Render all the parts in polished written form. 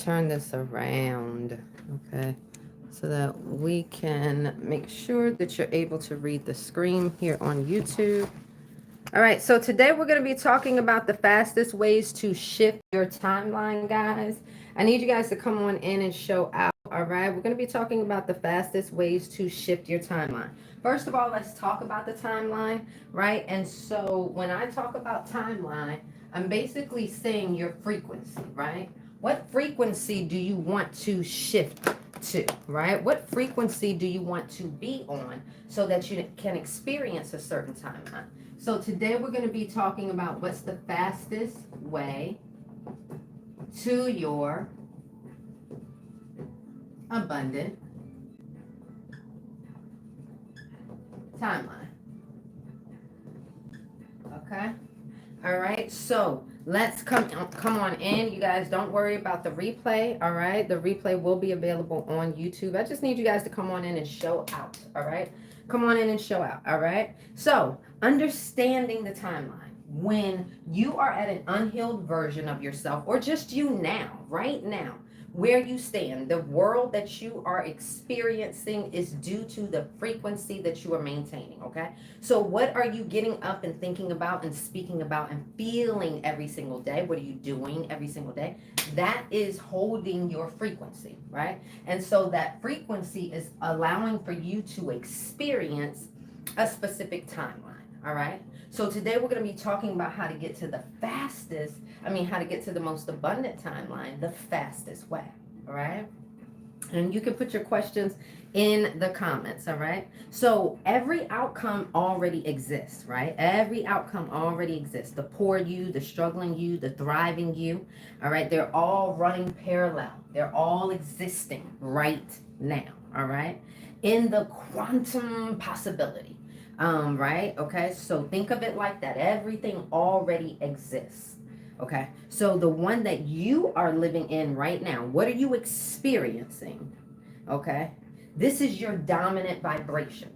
turn this around, okay, so that we can make sure that you're able to read the screen here on YouTube. All right, so today we're going to be talking about the fastest ways to shift your timeline, guys. I need you guys to come on in and show out. All right, we're going to be talking about the fastest ways to shift your timeline. First of all, let's talk about the timeline, right? And so when I talk about timeline, I'm basically saying your frequency, right? What frequency do you want to shift to, right? What frequency do you want to be on so that you can experience a certain timeline? So today we're going to be talking about what's the fastest way to your abundant timeline. Okay? All right, so let's come on in. You guys don't worry about the replay. All right, the replay will be available on YouTube. I just need you guys to come on in and show out. All right, come on in and show out. All right, so understanding the timeline. When you are at an unhealed version of yourself, or just you now, right now, where you stand, the world that you are experiencing is due to the frequency that you are maintaining, okay? So what are you getting up and thinking about and speaking about and feeling every single day? What are you doing every single day? That is holding your frequency, right? And so that frequency is allowing for you to experience a specific timeline, all right? So today we're going to be talking about how to get to the fastest, how to get to the most abundant timeline, the fastest way, all right? And you can put your questions in the comments, all right? So every outcome already exists, right? Every outcome already exists. The poor you, the struggling you, the thriving you, all right? They're all running parallel. They're all existing right now, all right? In the quantum possibility. Right? Okay, so think of it like that. Everything already exists. Okay, so the one that you are living in right now, what are you experiencing? Okay, this is your dominant vibration.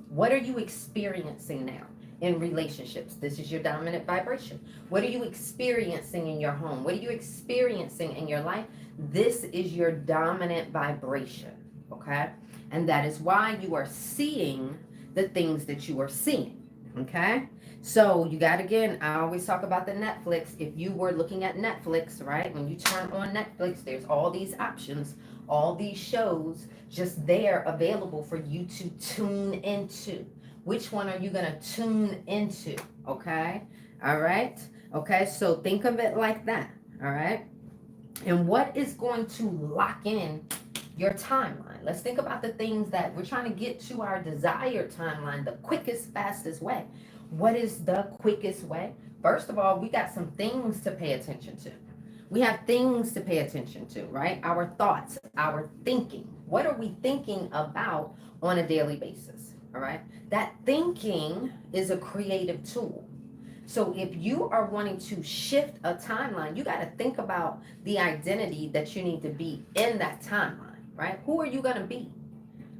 What are you experiencing now in relationships? This is your dominant vibration. What are you experiencing in your home? What are you experiencing in your life? This is your dominant vibration. Okay, and that is why you are seeing the things that you are seeing. Okay, so you got, again, I always talk about the Netflix. If you were looking at Netflix, right, when you turn on Netflix, there's all these options, all these shows just there available for you to tune into. Which one are you going to tune into? Okay, all right, okay, so think of it like that. All right, and what is going to lock in your timeline? Let's think about the things that we're trying to get to our desired timeline the quickest, fastest way. What is the quickest way? First of all, we got some things to pay attention to. We have things to pay attention to, right? Our thoughts, our thinking. What are we thinking about on a daily basis? All right. That thinking is a creative tool. So if you are wanting to shift a timeline, you got to think about the identity that you need to be in that timeline, right? Who are you going to be,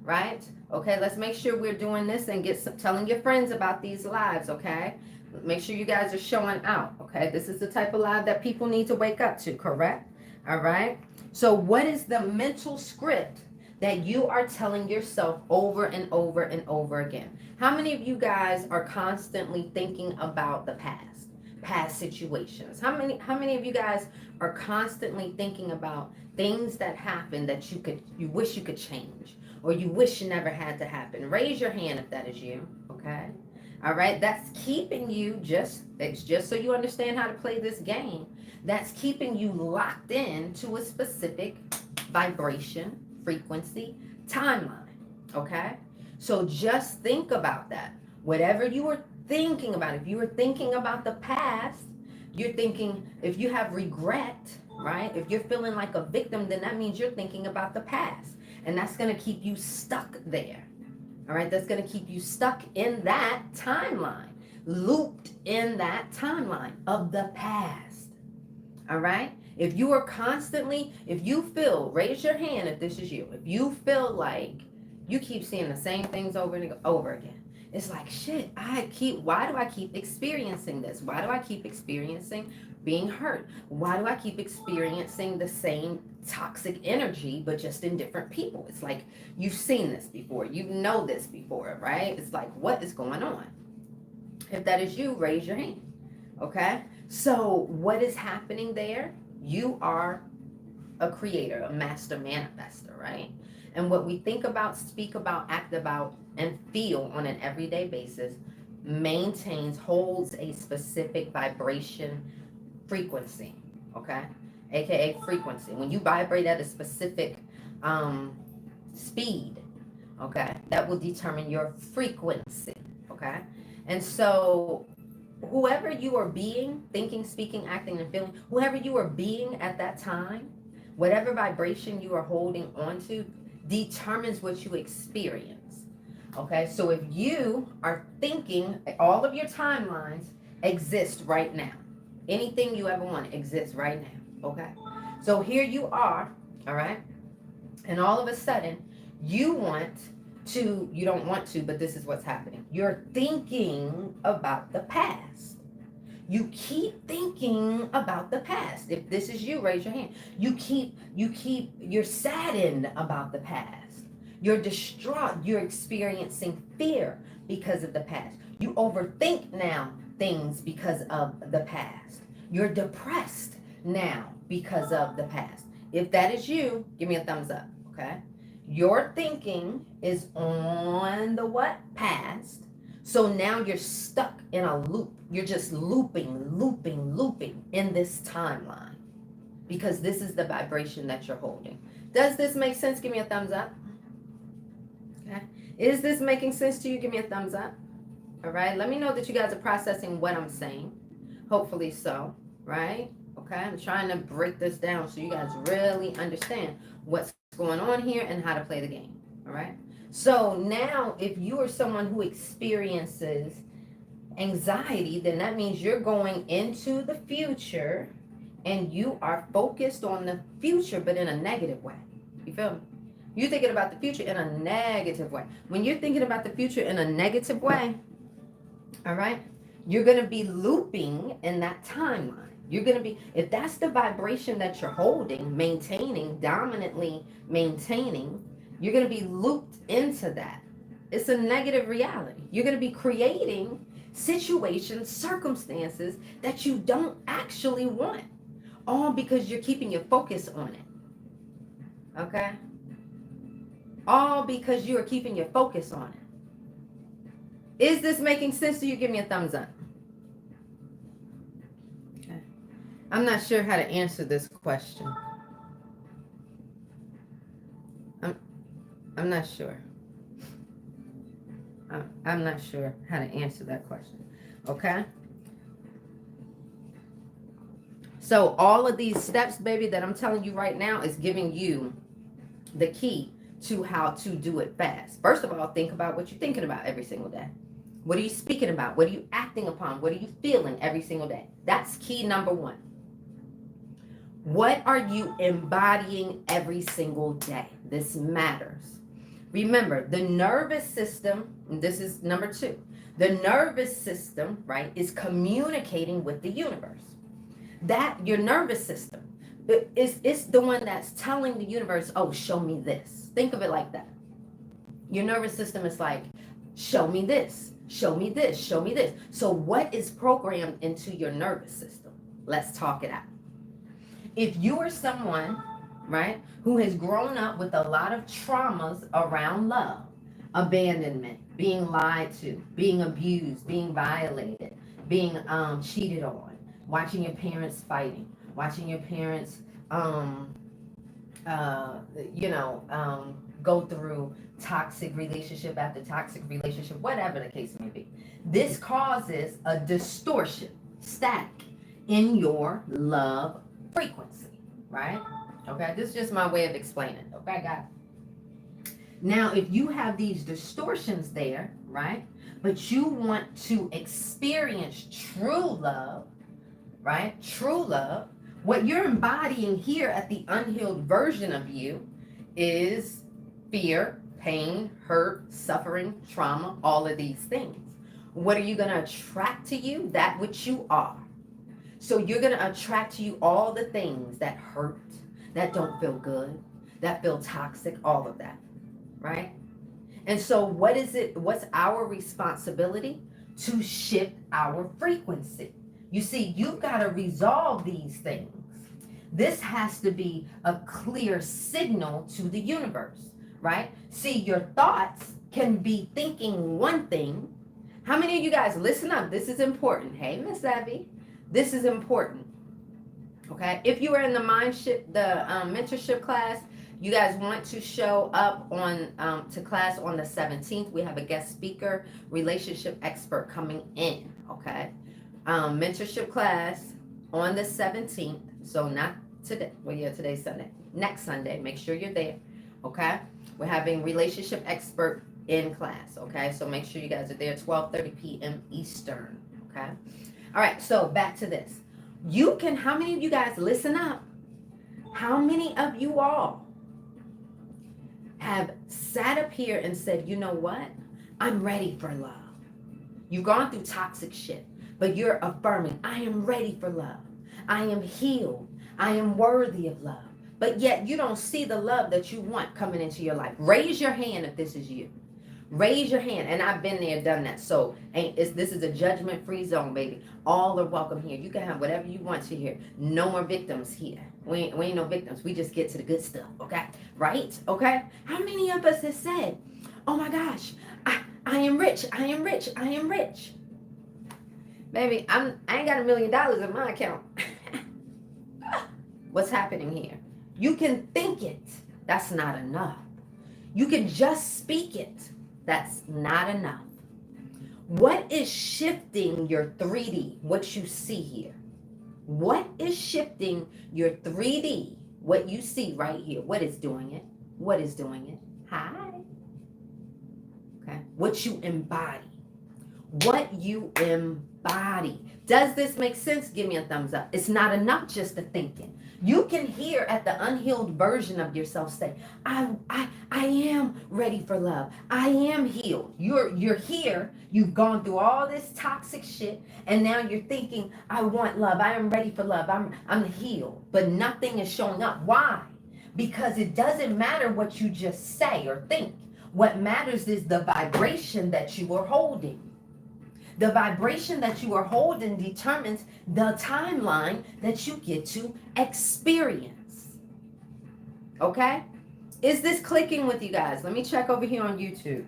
right? Okay, let's make sure we're doing this and telling your friends about these lives, okay? Make sure you guys are showing out, okay? This is the type of live that people need to wake up to, correct? All right? So what is the mental script that you are telling yourself over and over and over again? How many of you guys are constantly thinking about the past situations? How many of you guys are constantly thinking about things that happened that you wish you could change, or you wish never had to happen? Raise your hand if that is you, okay? All right, that's keeping you it's just so you understand how to play this game. That's keeping you locked in to a specific vibration, frequency, timeline, okay? So just think about that. Whatever you were thinking about, if you were thinking about the past, you're thinking, if you have regret, right? If you're feeling like a victim, then that means you're thinking about the past. And that's going to keep you stuck there. All right, that's going to keep you stuck in that timeline, looped in that timeline of the past. All right, if you are constantly, if you feel, raise your hand if this is you, if you feel like you keep seeing the same things over and over again, it's like, shit, why do I keep experiencing this? Why do I keep experiencing being hurt? Why do I keep experiencing the same toxic energy, but just in different people? It's like you've seen this before, you know this before, right? It's like, what is going on? If that is you, raise your hand. Okay? So, what is happening there? You are a creator, a master manifester, right? And what we think about, speak about, act about, and feel on an everyday basis maintains, holds a specific vibration frequency, okay? AKA frequency. When you vibrate at a specific speed, okay, that will determine your frequency, okay? And so, whoever you are being, thinking, speaking, acting, and feeling, whoever you are being at that time, whatever vibration you are holding onto determines what you experience. Okay, so if you are thinking, all of your timelines exist right now. Anything you ever want exists right now. Okay, so here you are, all right, and all of a sudden you don't want to, but this is what's happening. You're thinking about the past. You keep thinking about the past. If this is you, raise your hand. You're saddened about the past. You're distraught. You're experiencing fear because of the past. You overthink now things because of the past. You're depressed now because of the past. If that is you, give me a thumbs up, okay? Your thinking is on the what? Past. So now you're stuck in a loop. You're just looping in this timeline because this is the vibration that you're holding. Does this make sense? Give me a thumbs up. Okay. Is this making sense to you? Give me a thumbs up. All right. Let me know that you guys are processing what I'm saying. Hopefully so. Right? Okay. I'm trying to break this down so you guys really understand what's going on here and how to play the game. All right. So now, if you are someone who experiences anxiety, then that means you're going into the future and you are focused on the future, but in a negative way. You feel me? You're thinking about the future in a negative way. When you're thinking about the future in a negative way, all right, you're going to be looping in that timeline. You're going to be, if that's the vibration that you're holding, maintaining, dominantly maintaining, you're going to be looped into that. It's a negative reality. You're going to be creating situations, circumstances that you don't actually want, all because you're keeping your focus on it. Okay? All because you are keeping your focus on it. Is this making sense to you? Give me a thumbs up. Okay. I'm not sure how to answer this question. I'm not sure. I'm not sure how to answer that question. Okay? So all of these steps, baby, that I'm telling you right now is giving you the key to how to do it fast. First of all, think about what you're thinking about every single day. What are you speaking about? What are you acting upon? What are you feeling every single day? That's key number one. What are you embodying every single day? This matters. Remember, the nervous system, and this is number two, the nervous system, right, is communicating with the universe. That, your nervous system, it's the one that's telling the universe, oh, show me this. Think of it like that. Your nervous system is like, show me this, show me this, show me this. So what is programmed into your nervous system? Let's talk it out. If you are someone, right, who has grown up with a lot of traumas around love, abandonment, being lied to, being abused, being violated, being cheated on, watching your parents fighting, watching your parents, go through toxic relationship after toxic relationship, whatever the case may be. This causes a distortion, static in your love frequency, right? Okay, this is just my way of explaining it. Okay, got it. Now, if you have these distortions there, right, but you want to experience true love, right, true love, what you're embodying here at the unhealed version of you is fear, pain, hurt, suffering, trauma, all of these things. What are you going to attract to you? That which you are. So you're going to attract to you all the things that hurt, that don't feel good, that feel toxic, all of that, right? And so what is it? What's our responsibility? To shift our frequency. You see, you've got to resolve these things. This has to be a clear signal to the universe, right? See, your thoughts can be thinking one thing. How many of you guys listen up? This is important. Hey, Miss Abby, this is important. Okay, if you were in the mentorship class, you guys want to show up on to class on the 17th. We have a guest speaker, relationship expert coming in. Okay, mentorship class on the 17th. So not today. Well, yeah, today's Sunday. Next Sunday, make sure you're there. Okay, we're having relationship expert in class. Okay, so make sure you guys are there. 12:30 p.m. Eastern. Okay, all right. So back to this. You can. How many of you guys listen up? How many of you all have sat up here and said, you know what? I'm ready for love. You've gone through toxic shit, but you're affirming, I am ready for love. I am healed. I am worthy of love. But yet you don't see the love that you want coming into your life. Raise your hand if this is you. Raise your hand. And I've been there, done that. So this is a judgment-free zone, baby. All are welcome here. You can have whatever you want to here. No more victims here. We ain't no victims. We just get to the good stuff, okay? Right? Okay? How many of us have said, oh my gosh, I am rich. I am rich. I am rich. Baby, I ain't got $1 million in my account. What's happening here? You can think it. That's not enough. You can just speak it. That's not enough. What is shifting your 3D, what you see here? What is shifting your 3D, what you see right here? What is doing it? What is doing it? Hi. Okay. What you embody. What you embody. Does this make sense? Give me a thumbs up. It's not enough just to thinking. You can hear at the unhealed version of yourself say, I am ready for love. I am healed. You're here. You've gone through all this toxic shit, and now you're thinking, I want love. I am ready for love. I'm healed. But nothing is showing up. Why? Because it doesn't matter what you just say or think. What matters is the vibration that you are holding. The vibration that you are holding determines the timeline that you get to experience. Okay? Is this clicking with you guys? Let me check over here on YouTube.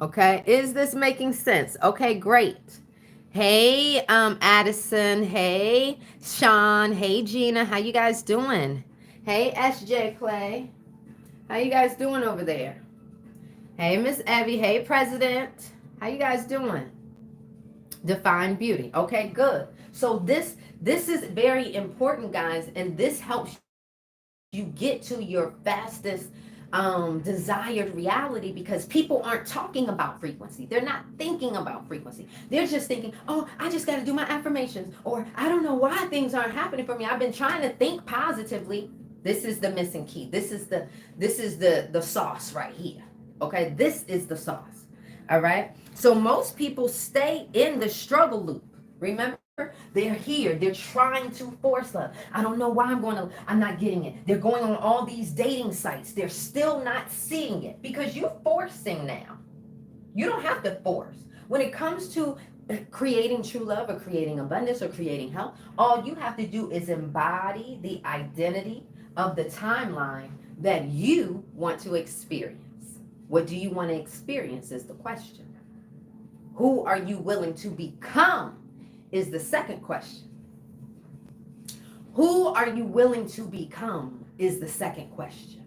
Okay, is this making sense? Okay, great. Hey, Addison. Hey, Sean. Hey, Gina. How you guys doing? Hey, SJ Clay. How you guys doing over there? Hey, Miss Evie. Hey, President. How you guys doing? Define beauty. Okay, good. So this is very important, guys, and this helps you get to your fastest desired reality, because people aren't talking about frequency. They're not thinking about frequency. They're just thinking, oh, I just got to do my affirmations, or I don't know why things aren't happening for me. I've been trying to think positively. This is the missing key. This is the sauce right here. Okay, this is the sauce. All right. So most people stay in the struggle loop. Remember, they're here. They're trying to force love. I don't know why I'm not getting it. They're going on all these dating sites. They're still not seeing it because you're forcing now. You don't have to force. When it comes to creating true love or creating abundance or creating health, all you have to do is embody the identity of the timeline that you want to experience. What do you want to experience is the question. Who are you willing to become is the second question. Who are you willing to become is the second question.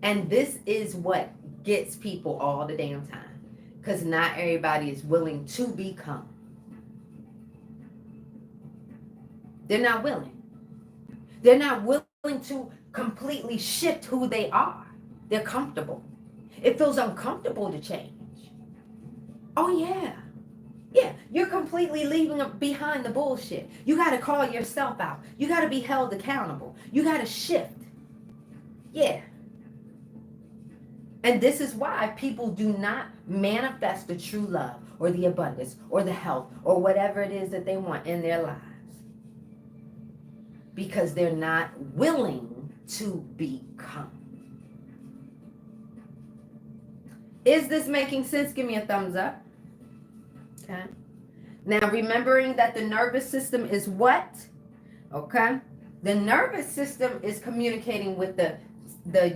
And this is what gets people all the damn time, because not everybody is willing to become. They're not willing. They're not willing to completely shift who they are. They're comfortable. It feels uncomfortable to change. Oh, yeah. Yeah, you're completely leaving behind the bullshit. You got to call yourself out. You got to be held accountable. You got to shift. Yeah. And this is why people do not manifest the true love or the abundance or the health or whatever it is that they want in their lives. Because they're not willing to become. Is this making sense? Give me a thumbs up. Okay. Now, remembering that the nervous system is what? Okay. The nervous system is communicating with the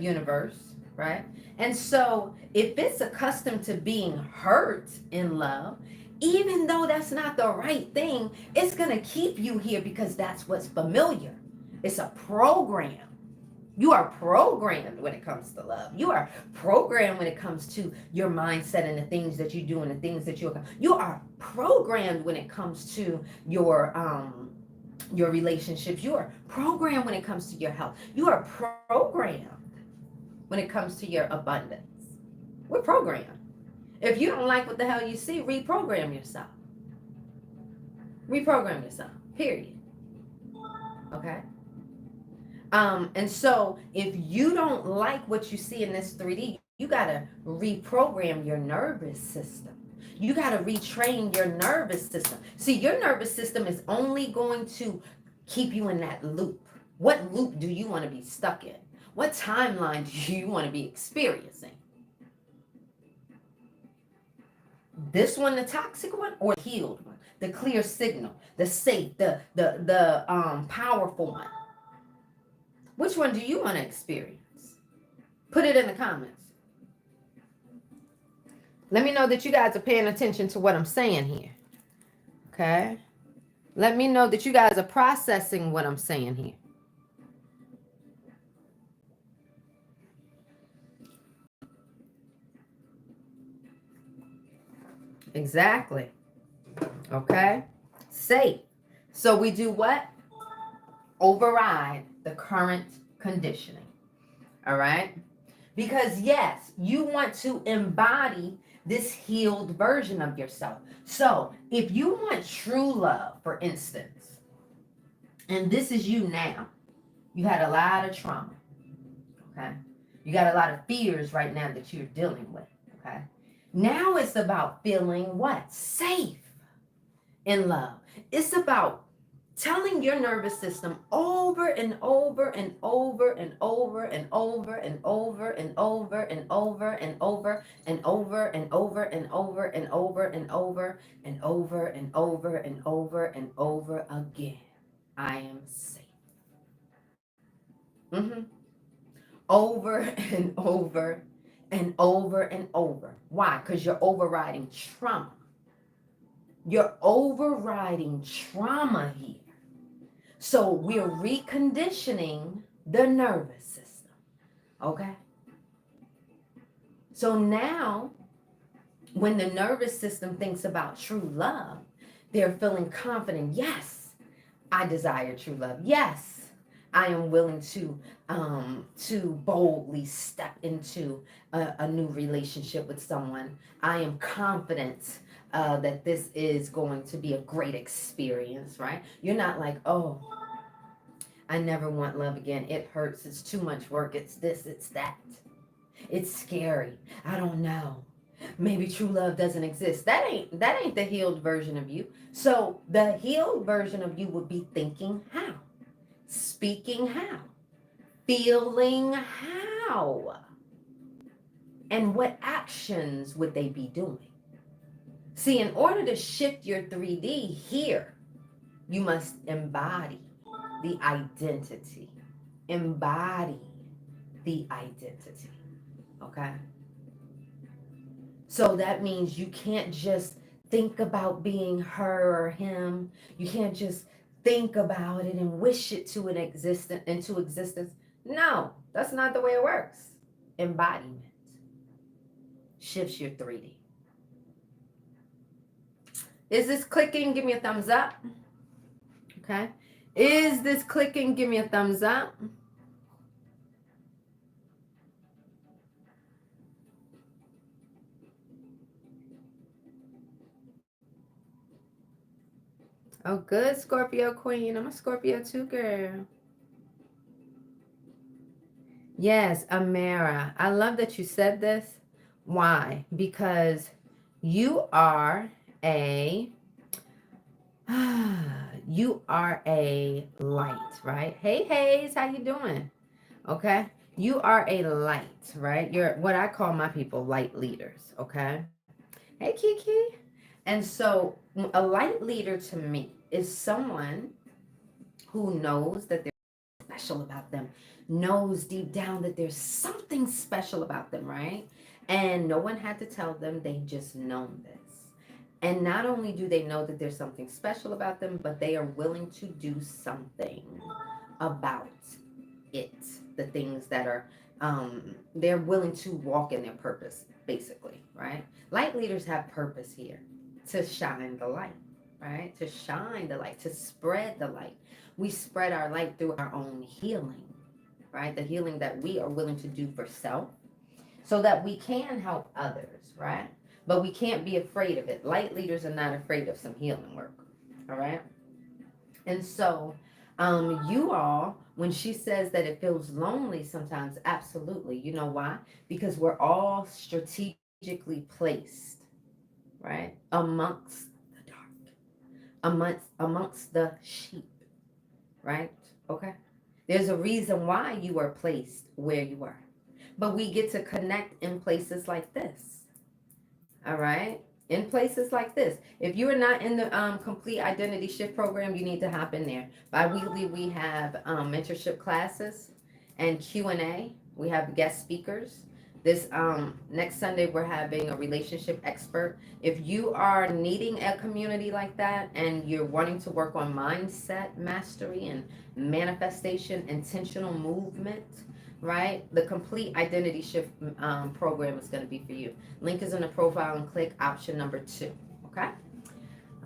universe, right? And so if it's accustomed to being hurt in love, even though that's not the right thing, it's going to keep you here because that's what's familiar. It's a program. You are programmed when it comes to love. You are programmed when it comes to your mindset and the things that you do and the things that you are programmed when it comes to your relationships. You are programmed when it comes to your health. You are programmed when it comes to your abundance. We're programmed. If you don't like what the hell you see, reprogram yourself. Reprogram yourself. Period. Okay? And so if you don't like what you see in this 3D, you got to reprogram your nervous system. You got to retrain your nervous system. See, your nervous system is only going to keep you in that loop. What loop do you want to be stuck in? What timeline do you want to be experiencing? This one, the toxic one, or the healed one? The clear signal, the safe, the powerful one. Which one do you want to experience? Put it in the comments. Let me know that you guys are paying attention to what I'm saying here. Okay? Let me know that you guys are processing what I'm saying here. Exactly. Okay? Safe. So we do what? Override the current conditioning. All right? Because yes, you want to embody this healed version of yourself. So if you want true love, for instance, and this is you now, you had a lot of trauma. Okay? You got a lot of fears right now that you're dealing with. Okay? Now it's about feeling what? Safe in love. It's about telling your nervous system over and over and over and over and over and over and over and over and over and over and over and over and over and over and over and over and over and over again. I am safe. Over and over and over and over. Why? Because you're overriding trauma. You're overriding trauma here. So we're reconditioning the nervous system. Okay? So now, when the nervous system thinks about true love, they're feeling confident. Yes, I desire true love. Yes, I am willing to boldly step into a new relationship with someone. I am confident that this is going to be a great experience, right? You're not like, oh, I never want love again. It hurts. It's too much work. It's this, it's that. It's scary. I don't know. Maybe true love doesn't exist. That ain't the healed version of you. So the healed version of you would be thinking how, speaking how, feeling how, and what actions would they be doing? See, in order to shift your 3D here, you must embody the identity. Embody the identity. Okay? So that means you can't just think about being her or him. You can't just think about it and wish it into existence. No, that's not the way it works. Embodiment shifts your 3D. Is this clicking? Give me a thumbs up. Okay. Is this clicking? Give me a thumbs up. Oh, good, Scorpio Queen. I'm a Scorpio too, girl. Yes, Amara. I love that you said this. Why? Because you are a you are a light, right? Hey Hayes, how you doing? Okay. You are a light, right? You're what I call my people light leaders, okay? Hey Kiki. And so a light leader to me is someone who knows that special about them, knows deep down that there's something special about them, right? And no one had to tell them, they just known this. And not only do they know that there's something special about them, but they are willing to do something about it. The things that are, they're willing to walk in their purpose, basically, right? Light leaders have purpose here to shine the light, right? To shine the light, to spread the light. We spread our light through our own healing, right? The healing that we are willing to do for self so that we can help others, right? But we can't be afraid of it. Light leaders are not afraid of some healing work, all right? And so, you all, when she says that it feels lonely sometimes, absolutely. You know why? Because we're all strategically placed, right? Amongst the dark, amongst the sheep, right? Okay. There's a reason why you are placed where you are. But we get to connect in places like this. All right. In places like this. If you are not in the complete identity shift program, you need to hop in there. Bi-weekly, we have mentorship classes and Q&A. We have guest speakers. This next Sunday, we're having a relationship expert. If you are needing a community like that and you're wanting to work on mindset mastery and manifestation, intentional movement, right? The complete identity shift program is going to be for you. Link is in the profile and click option number 2. Okay.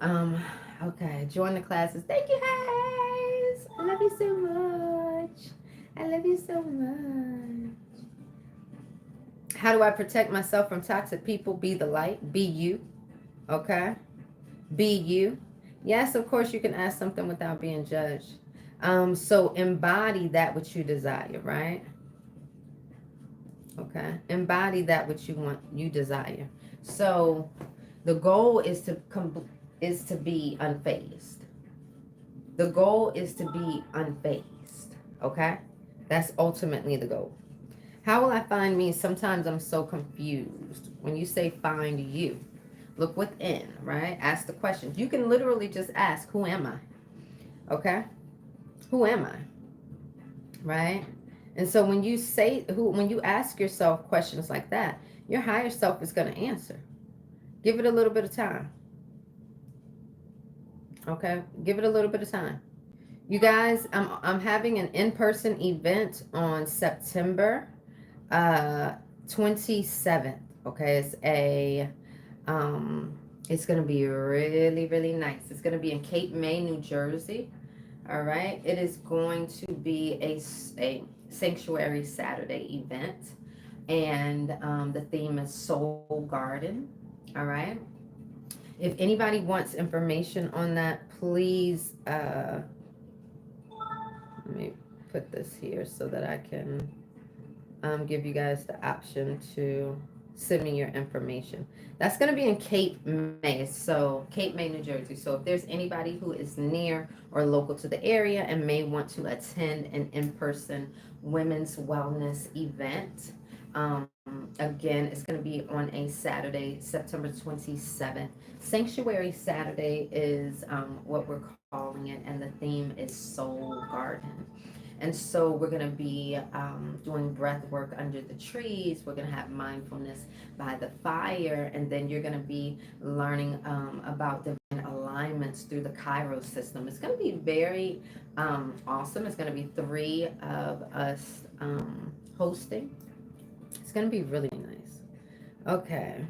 Um. Okay. Join the classes. Thank you, Hayes. I love you so much. I love you so much. How do I protect myself from toxic people? Be the light. Be you. Okay. Be you. Yes, of course you can ask something without being judged. So embody that which you desire, right? Okay. Embody that which you want, you desire. So the goal is to be unfazed. The goal is to be unfazed. Okay? That's ultimately the goal. How will I find me? Sometimes I'm so confused. When you say find you, look within, right? Ask the questions. You can literally just ask, who am I? Okay? Who am I? Right? And so when you say when you ask yourself questions like that, your higher self is going to answer. Give it a little bit of time. Okay? Give it a little bit of time. You guys, I'm having an in-person event on September uh 27th. Okay? It's going to be really, really nice. It's going to be in Cape May, New Jersey. All right. It is going to be a Sanctuary Saturday event. And the theme is Soul Garden. All right. If anybody wants information on that, please let me put this here so that I can give you guys the option to send me your information. That's going to be in Cape May, so Cape May, New Jersey. So if there's anybody who is near or local to the area and may want to attend an in-person women's wellness event, again, it's going to be on a Saturday, September 27th. Sanctuary Saturday is what we're calling it, and the theme is Soul Garden. And so we're going to be doing breath work under the trees. We're going to have mindfulness by the fire. And then you're going to be learning about divine alignments through the Kairos system. It's going to be very awesome. It's going to be 3 of us hosting. It's going to be really nice. Okay.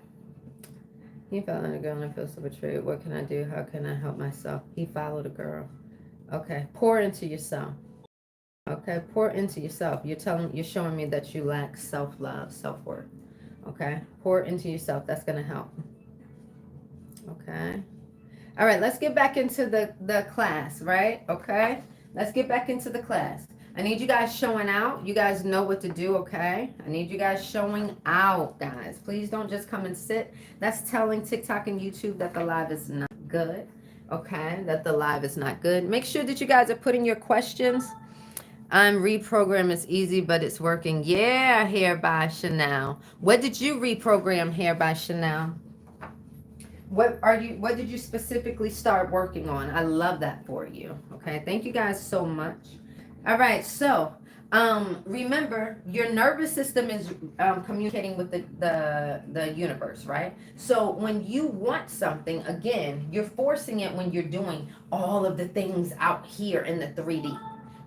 He fell in a girl and I feel so betrayed. What can I do? How can I help myself? He followed a girl. Okay. Pour into yourself. Okay, pour into yourself. You're showing me that you lack self-love, self-worth. Okay, pour into yourself. That's going to help. Okay. All right, let's get back into the class, right? Okay, let's get back into the class. I need you guys showing out. You guys know what to do, okay? I need you guys showing out, guys. Please don't just come and sit. That's telling TikTok and YouTube that the live is not good, okay? That the live is not good. Make sure that you guys are putting your questions. Reprogram is easy, but it's working. Yeah, Hair by Chanel. What did you reprogram, Hair by Chanel? What did you specifically start working on? I love that for you. Okay, thank you guys so much. All right, so remember your nervous system is communicating with the universe, right? So when you want something, again, you're forcing it when you're doing all of the things out here in the 3D.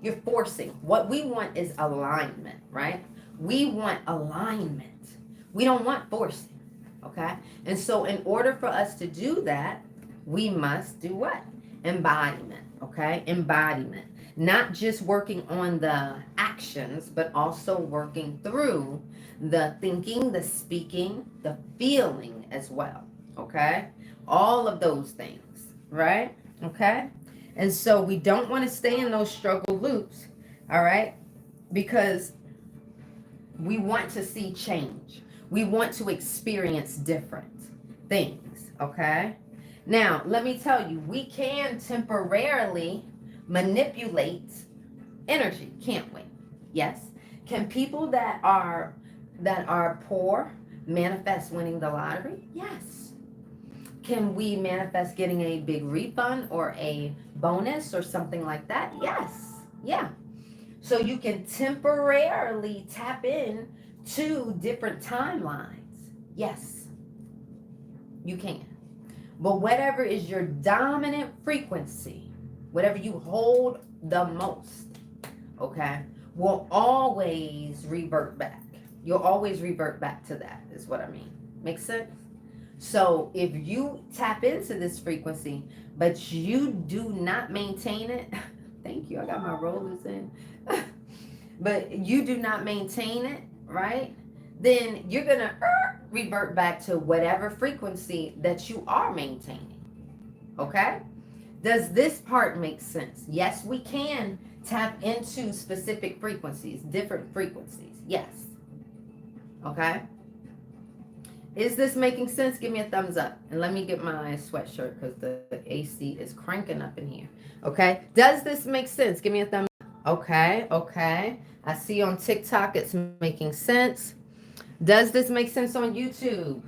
You're forcing. What we want is alignment, right? We want alignment. We don't want forcing. Okay, and so in order for us to do that, we must do what? Embodiment. Okay, embodiment. Not just working on the actions, but also working through the thinking, the speaking, the feeling as well. Okay, all of those things, right? Okay, and so we don't want to stay in those struggle loops, all right, because we want to see change. We want to experience different things, okay? Now, let me tell you, we can temporarily manipulate energy, can't we? Yes. Can people that are poor manifest winning the lottery? Yes. Can we manifest getting a big refund or a bonus or something like that? Yes. Yeah. So you can temporarily tap in to different timelines. Yes, you can. But whatever is your dominant frequency, whatever you hold the most, okay, will always revert back. You'll always revert back to that, is what I mean. Makes sense? So if you tap into this frequency, but you do not maintain it, thank you, I got my rollers in. But you do not maintain it, right? Then you're going to revert back to whatever frequency that you are maintaining. Okay? Does this part make sense? Yes, we can tap into specific frequencies, different frequencies. Yes. Okay? Is this making sense? Give me a thumbs up. And let me get my sweatshirt because the AC is cranking up in here. Okay? Does this make sense? Give me a thumbs up. Okay, okay. I see on TikTok it's making sense. Does this make sense on YouTube?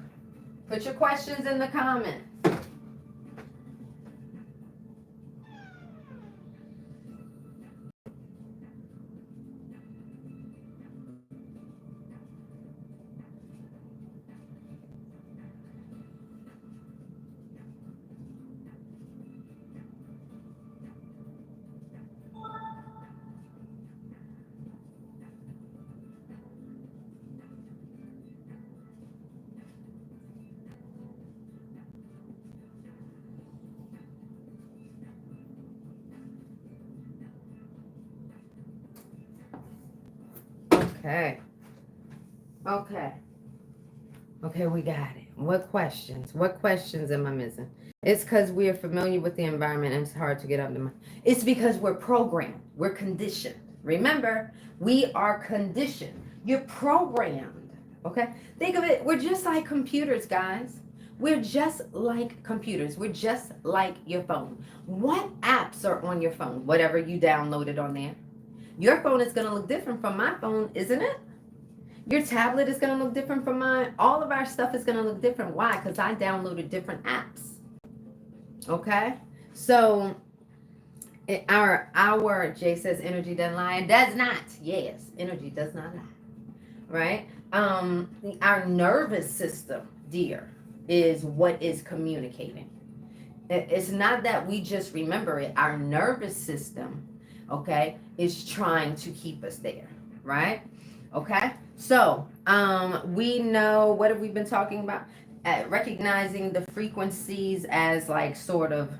Put your questions in the comments. Okay. Okay. Okay, we got it. What questions? What questions am I missing? It's because we are familiar with the environment and it's hard to get up to my. It's because we're programmed. We're conditioned. Remember, we are conditioned. You're programmed. Okay? Think of it. We're just like computers, guys. We're just like computers. We're just like your phone. What apps are on your phone? Whatever you downloaded on there. Your phone is going to look different from my phone, isn't it? Your tablet is going to look different from mine. All of our stuff is going to look different. Why? Because I downloaded different apps. Okay? So, our Jay says energy doesn't lie. It does not. Yes, energy does not lie. Right? Our nervous system, dear, is what is communicating. It's not that we just remember it. Our nervous system, okay, is trying to keep us there. Right? Okay, so we know, what have we been talking about? Recognizing the frequencies as like sort of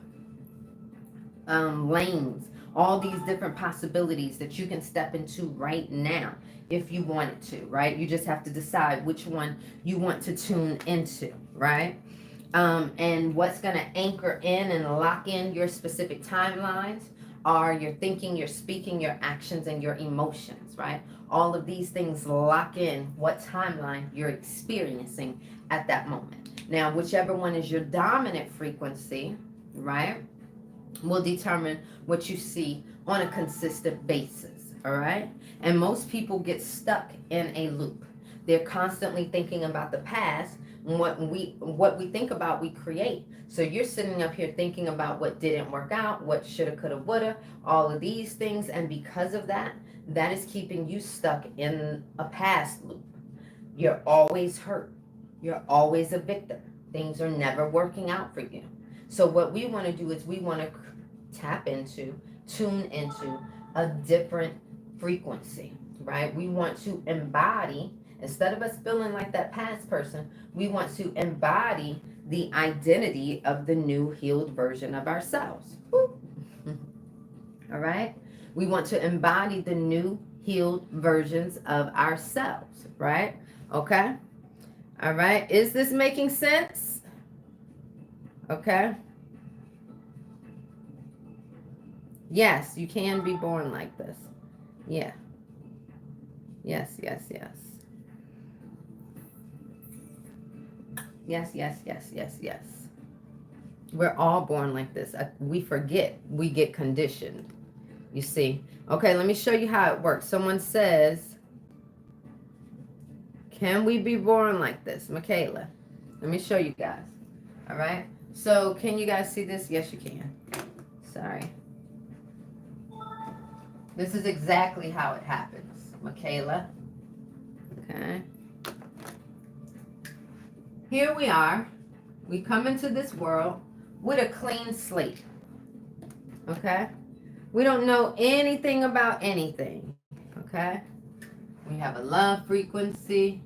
lanes, all these different possibilities that you can step into right now if you wanted to, right? You just have to decide which one you want to tune into, right? And what's going to anchor in and lock in your specific timelines are your thinking, your speaking, your actions, and your emotions, right? All of these things lock in what timeline you're experiencing at that moment. Now, whichever one is your dominant frequency, right, will determine what you see on a consistent basis, all right? And most people get stuck in a loop. They're constantly thinking about the past. What we think about, we create. So you're sitting up here thinking about what didn't work out, what shoulda, coulda, woulda, all of these things, and because of that, that is keeping you stuck in a past loop. You're always hurt. You're always a victim. Things are never working out for you. So what we want to do is we want to tap into, tune into a different frequency, right? We want to embody, instead of us feeling like that past person, we want to embody the identity of the new healed version of ourselves. Woo. All right? We want to embody the new healed versions of ourselves, right? Okay? All right. Is this making sense? Okay. Yes, you can be born like this. Yeah. Yes, yes, yes. Yes, yes, yes, yes, yes. We're all born like this. We forget. We get conditioned. You see? Okay, let me show you how it works. Someone says, can we be born like this? Michaela, let me show you guys. All right? So, can you guys see this? Yes, you can. Sorry. This is exactly how it happens, Michaela. Okay. Here we are. We come into this world with a clean slate. Okay? We don't know anything about anything. Okay? We have a love frequency.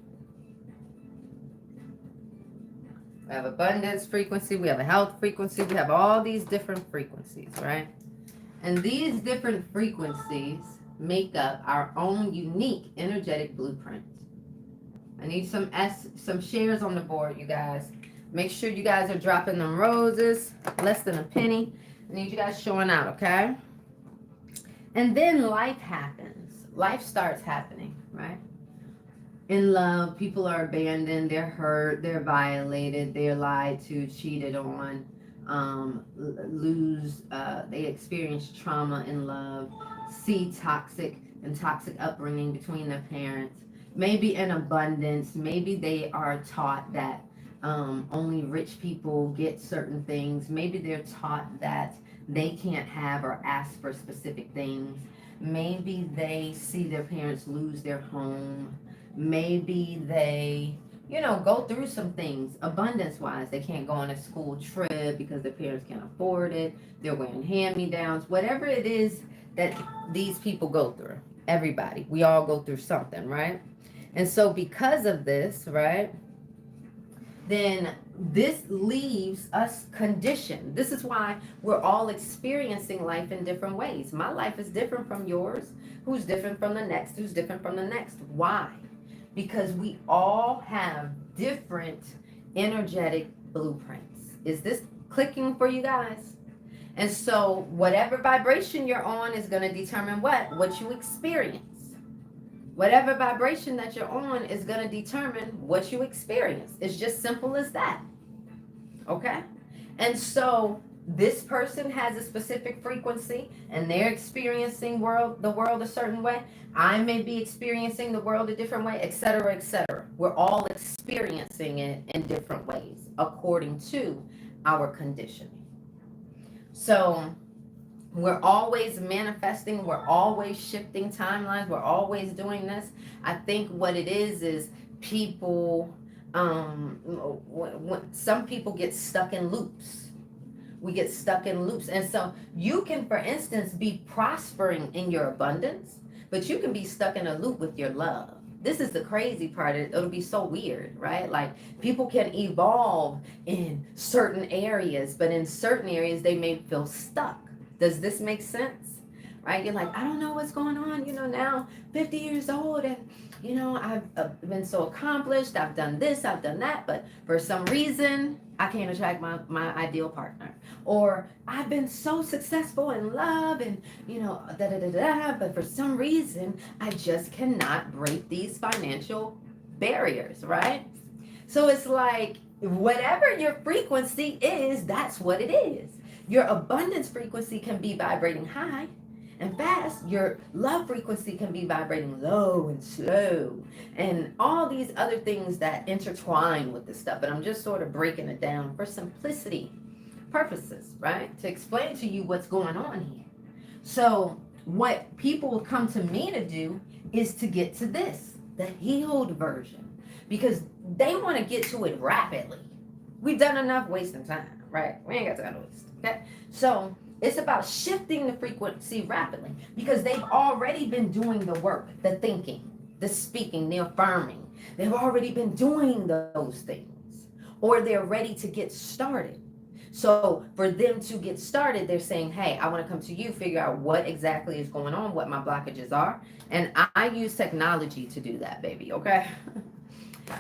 We have abundance frequency. We have a health frequency. We have all these different frequencies, right? And these different frequencies make up our own unique energetic blueprint. I need some shares on the board, you guys. Make sure you guys are dropping them roses, less than a penny. I need you guys showing out, okay? And then life happens. Life starts happening, right? In love, people are abandoned, they're hurt, they're violated, they're lied to, cheated on, they experience trauma in love, see toxic upbringing between their parents, maybe in abundance, maybe they are taught that only rich people get certain things, maybe they're taught that they can't have or ask for specific things, maybe they see their parents lose their home, maybe they go through some things abundance wise. They can't go on a school trip because their parents can't afford it. They're wearing hand-me-downs, whatever it is that these people go through. Everybody, we all go through something, right? And so because of this, right, then this leaves us conditioned. This is why we're all experiencing life in different ways. My life is different from yours, who's different from the next, who's different from the next. Why? Because we all have different energetic blueprints. Is this clicking for you guys? And so whatever vibration you're on is going to determine what you experience. Whatever vibration that you're on is going to determine what you experience. It's just simple as that. Okay? And so this person has a specific frequency and they're experiencing the world a certain way. I may be experiencing the world a different way, etc., etc. We're all experiencing it in different ways according to our conditioning. So we're always manifesting, we're always shifting timelines, we're always doing this. I think what it is people, some people get stuck in loops. We get stuck in loops. And so you can, for instance, be prospering in your abundance, but you can be stuck in a loop with your love. This is the crazy part. It'll be so weird, right? Like people can evolve in certain areas, but in certain areas they may feel stuck. Does this make sense? right? You're like, I don't know what's going on, now 50 years old, and I've been so accomplished, I've done this, I've done that, but for some reason I can't attract my ideal partner. Or I've been so successful in love, and da da da da, but for some reason I just cannot break these financial barriers, right? So it's like, whatever your frequency is, that's what it is. Your abundance frequency can be vibrating high and fast. Your love frequency can be vibrating low and slow, and all these other things that intertwine with this stuff. But I'm just sort of breaking it down for simplicity purposes, right? To explain to you what's going on here. So, what people come to me to do is to get to this, the healed version, because they want to get to it rapidly. We've done enough wasting time, right? We ain't got time to waste. Okay? So, it's about shifting the frequency rapidly, because they've already been doing the work, the thinking, the speaking, the affirming. They've already been doing those things, or they're ready to get started. So for them to get started, they're saying, hey, I want to come to you, figure out what exactly is going on, what my blockages are. And I use technology to do that, baby, okay?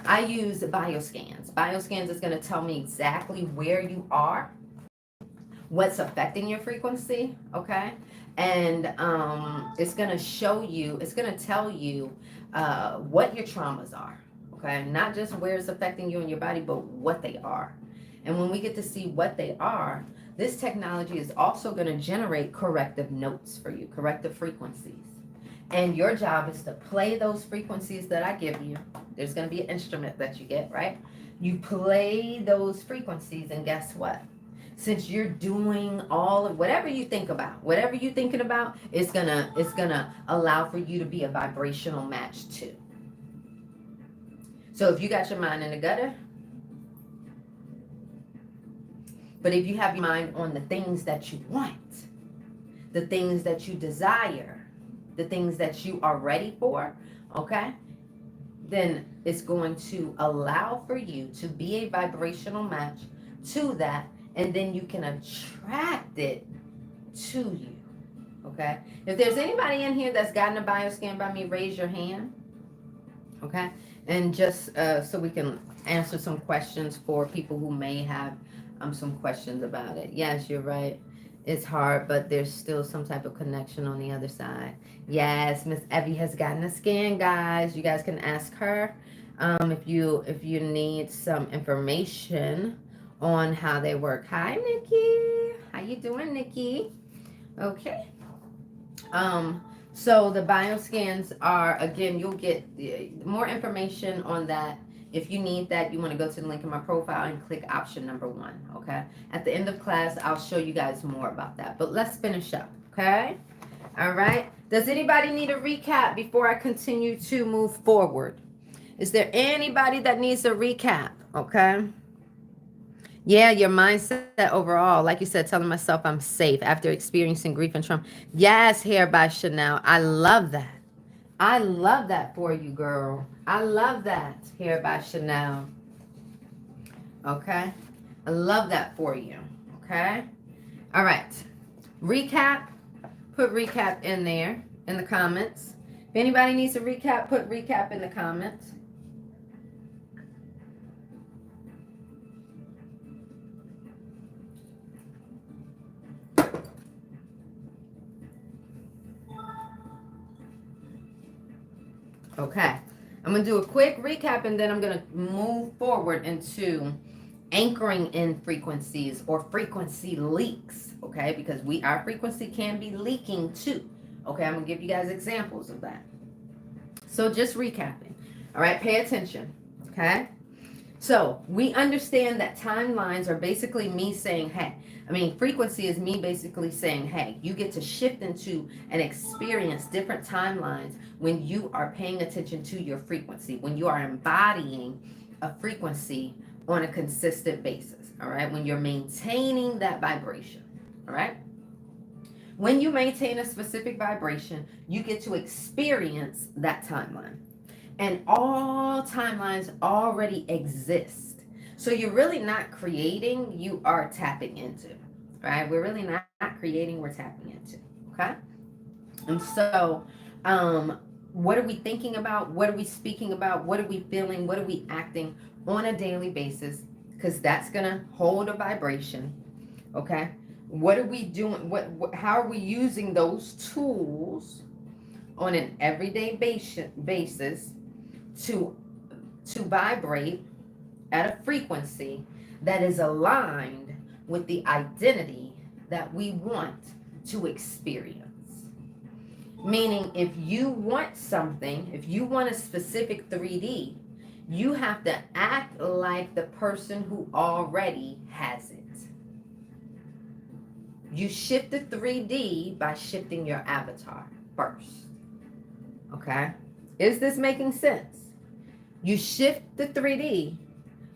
I use bioscans. Bioscans is going to tell me exactly where you are, what's affecting your frequency, okay? And it's going to show you, it's going to tell you what your traumas are, okay? Not just where it's affecting you and your body, but what they are. And when we get to see what they are, this technology is also going to generate corrective notes for you, corrective frequencies. And your job is to play those frequencies that I give you. There's going to be an instrument that you get, right? You play those frequencies, and guess what? Since you're doing all of whatever you think about, whatever you're thinking about, it's gonna allow for you to be a vibrational match too. So if you got your mind in the gutter, but if you have your mind on the things that you want, the things that you desire, the things that you are ready for, okay, then it's going to allow for you to be a vibrational match to that, and then you can attract it to you, okay? If there's anybody in here that's gotten a bioscan by me, raise your hand, okay? And just so we can answer some questions for people who may have some questions about it. Yes, you're right. It's hard, but there's still some type of connection on the other side. Yes, Miss Evie has gotten a scan, guys. You guys can ask her if you need some information on how they work. Hi, Nikki. How you doing, Nikki? Okay. So the bioscans are, again, you'll get more information on that. If you need that, you want to go to the link in my profile and click option number 1, okay? At the end of class, I'll show you guys more about that. But let's finish up, okay? All right. Does anybody need a recap before I continue to move forward? Is there anybody that needs a recap, okay? Yeah, your mindset overall, like you said, telling myself I'm safe after experiencing grief and trauma. Yes, Hair by Chanel. I love that. I love that for you, girl. I love that. Hair by Chanel. Okay. I love that for you. Okay. All right. Recap. Put recap in there in the comments. If anybody needs a recap, put recap in the comments. Okay, I'm going to do a quick recap, and then I'm going to move forward into anchoring in frequencies or frequency leaks, okay? Because our frequency can be leaking too, okay? I'm going to give you guys examples of that. So just recapping, all right? Pay attention, okay? So we understand that timelines are basically me saying, hey, frequency is me basically saying, hey, you get to shift into and experience different timelines when you are paying attention to your frequency, when you are embodying a frequency on a consistent basis, all right? When you're maintaining that vibration, all right? When you maintain a specific vibration, you get to experience that timeline. And all timelines already exist. So you're really not creating, you are tapping into, right? We're really not creating, we're tapping into, okay? And so, what are we thinking about? What are we speaking about? What are we feeling? What are we acting on a daily basis? Because that's going to hold a vibration. Okay. What are we doing? How are we using those tools on an everyday basis to vibrate at a frequency that is aligned with the identity that we want to experience? Meaning, if you want something, if you want a specific 3D, you have to act like the person who already has it. You shift the 3D by shifting your avatar first. Okay? Is this making sense? You shift the 3D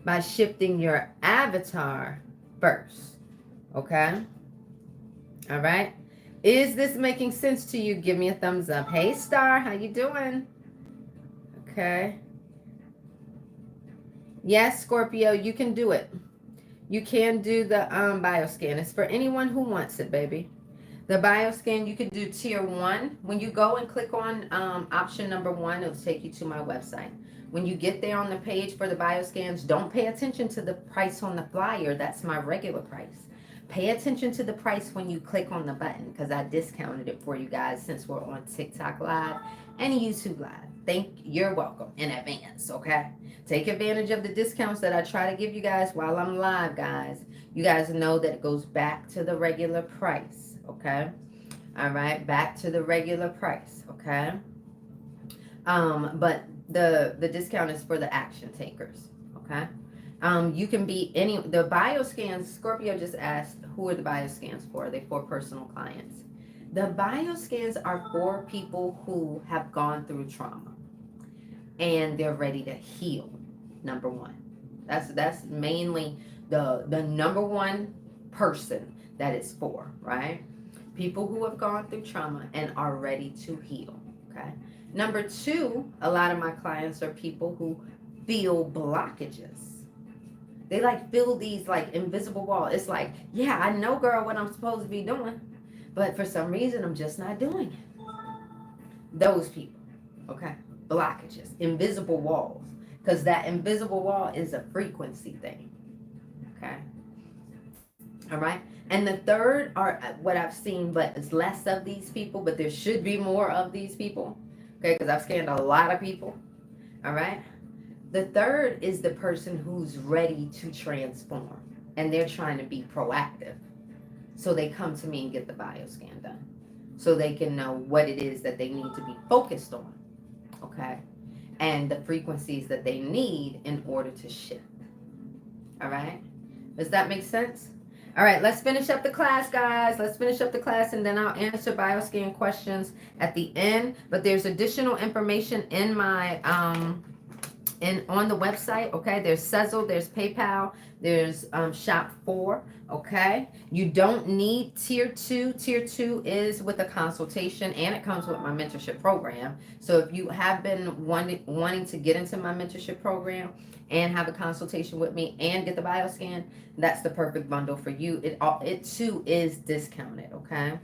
by shifting your avatar first. Okay? All right? Is this making sense to you? Give me a thumbs up. Hey, Star, how you doing? Okay. Yes, Scorpio, you can do it. You can do the bioscan. It's for anyone who wants it, baby. The bioscan, you can do tier 1. When you go and click on option number 1, it'll take you to my website. When you get there on the page for the bioscans, don't pay attention to the price on the flyer. That's my regular price. Pay attention to the price when you click on the button, because I discounted it for you guys since we're on TikTok Live and YouTube Live. You're welcome in advance, okay? Take advantage of the discounts that I try to give you guys while I'm live, guys. You guys know that it goes back to the regular price, okay? All right, back to the regular price, okay? But the discount is for the action takers, okay? You can be the bioscans. Scorpio just asked, who are the bioscans for? Are they for personal clients? The bioscans are for people who have gone through trauma and they're ready to heal. Number one, that's mainly the number one person that it's for, right? People who have gone through trauma and are ready to heal. Okay. Number two, a lot of my clients are people who feel blockages. They feel these invisible walls. It's like, yeah, I know, girl, what I'm supposed to be doing, but for some reason I'm just not doing it. Those people, okay, blockages, invisible walls, because that invisible wall is a frequency thing. Okay. All right. And the third are what I've seen, but it's less of these people, but there should be more of these people. Okay. Because I've scanned a lot of people. All right. The third is the person who's ready to transform and they're trying to be proactive. So they come to me and get the bioscan done so they can know what it is that they need to be focused on. Okay. And the frequencies that they need in order to shift. All right. Does that make sense? All right, let's finish up the class, guys. Let's finish up the class, and then I'll answer bioscan questions at the end. But there's additional information in my on the website. Okay, there's Sezzle, there's PayPal, there's Shop 4. Okay, you don't need tier 2. Tier 2 is with a consultation, and it comes with my mentorship program. So if you have been wanting to get into my mentorship program and have a consultation with me and get the bioscan, that's the perfect bundle for you. It too is discounted. Okay.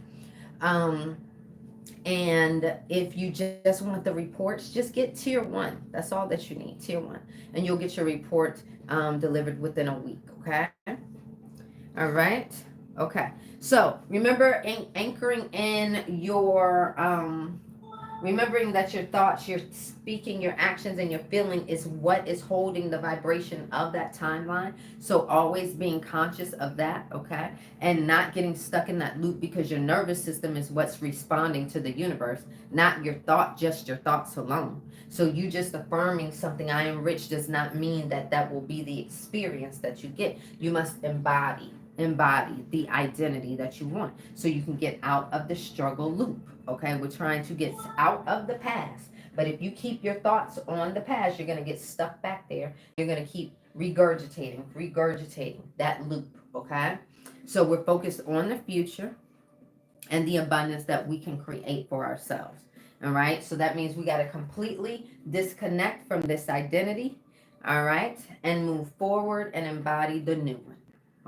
And if you just want the reports, just get tier 1. That's all that you need, tier 1. And you'll get your report delivered within a week, okay? All right? Okay. So remember anchoring in your, remembering that your thoughts, your speaking, your actions, and your feeling is what is holding the vibration of that timeline. So always being conscious of that, okay? And not getting stuck in that loop, because your nervous system is what's responding to the universe, not your thought, just your thoughts alone. So you just affirming something, I am rich, does not mean that that will be the experience that you get. You must embody the identity that you want so you can get out of the struggle loop. Okay, we're trying to get out of the past, but if you keep your thoughts on the past, you're going to get stuck back there. You're going to keep regurgitating that loop. Okay, so we're focused on the future and the abundance that we can create for ourselves. All right, so that means we got to completely disconnect from this identity, all right, and move forward and embody the new one.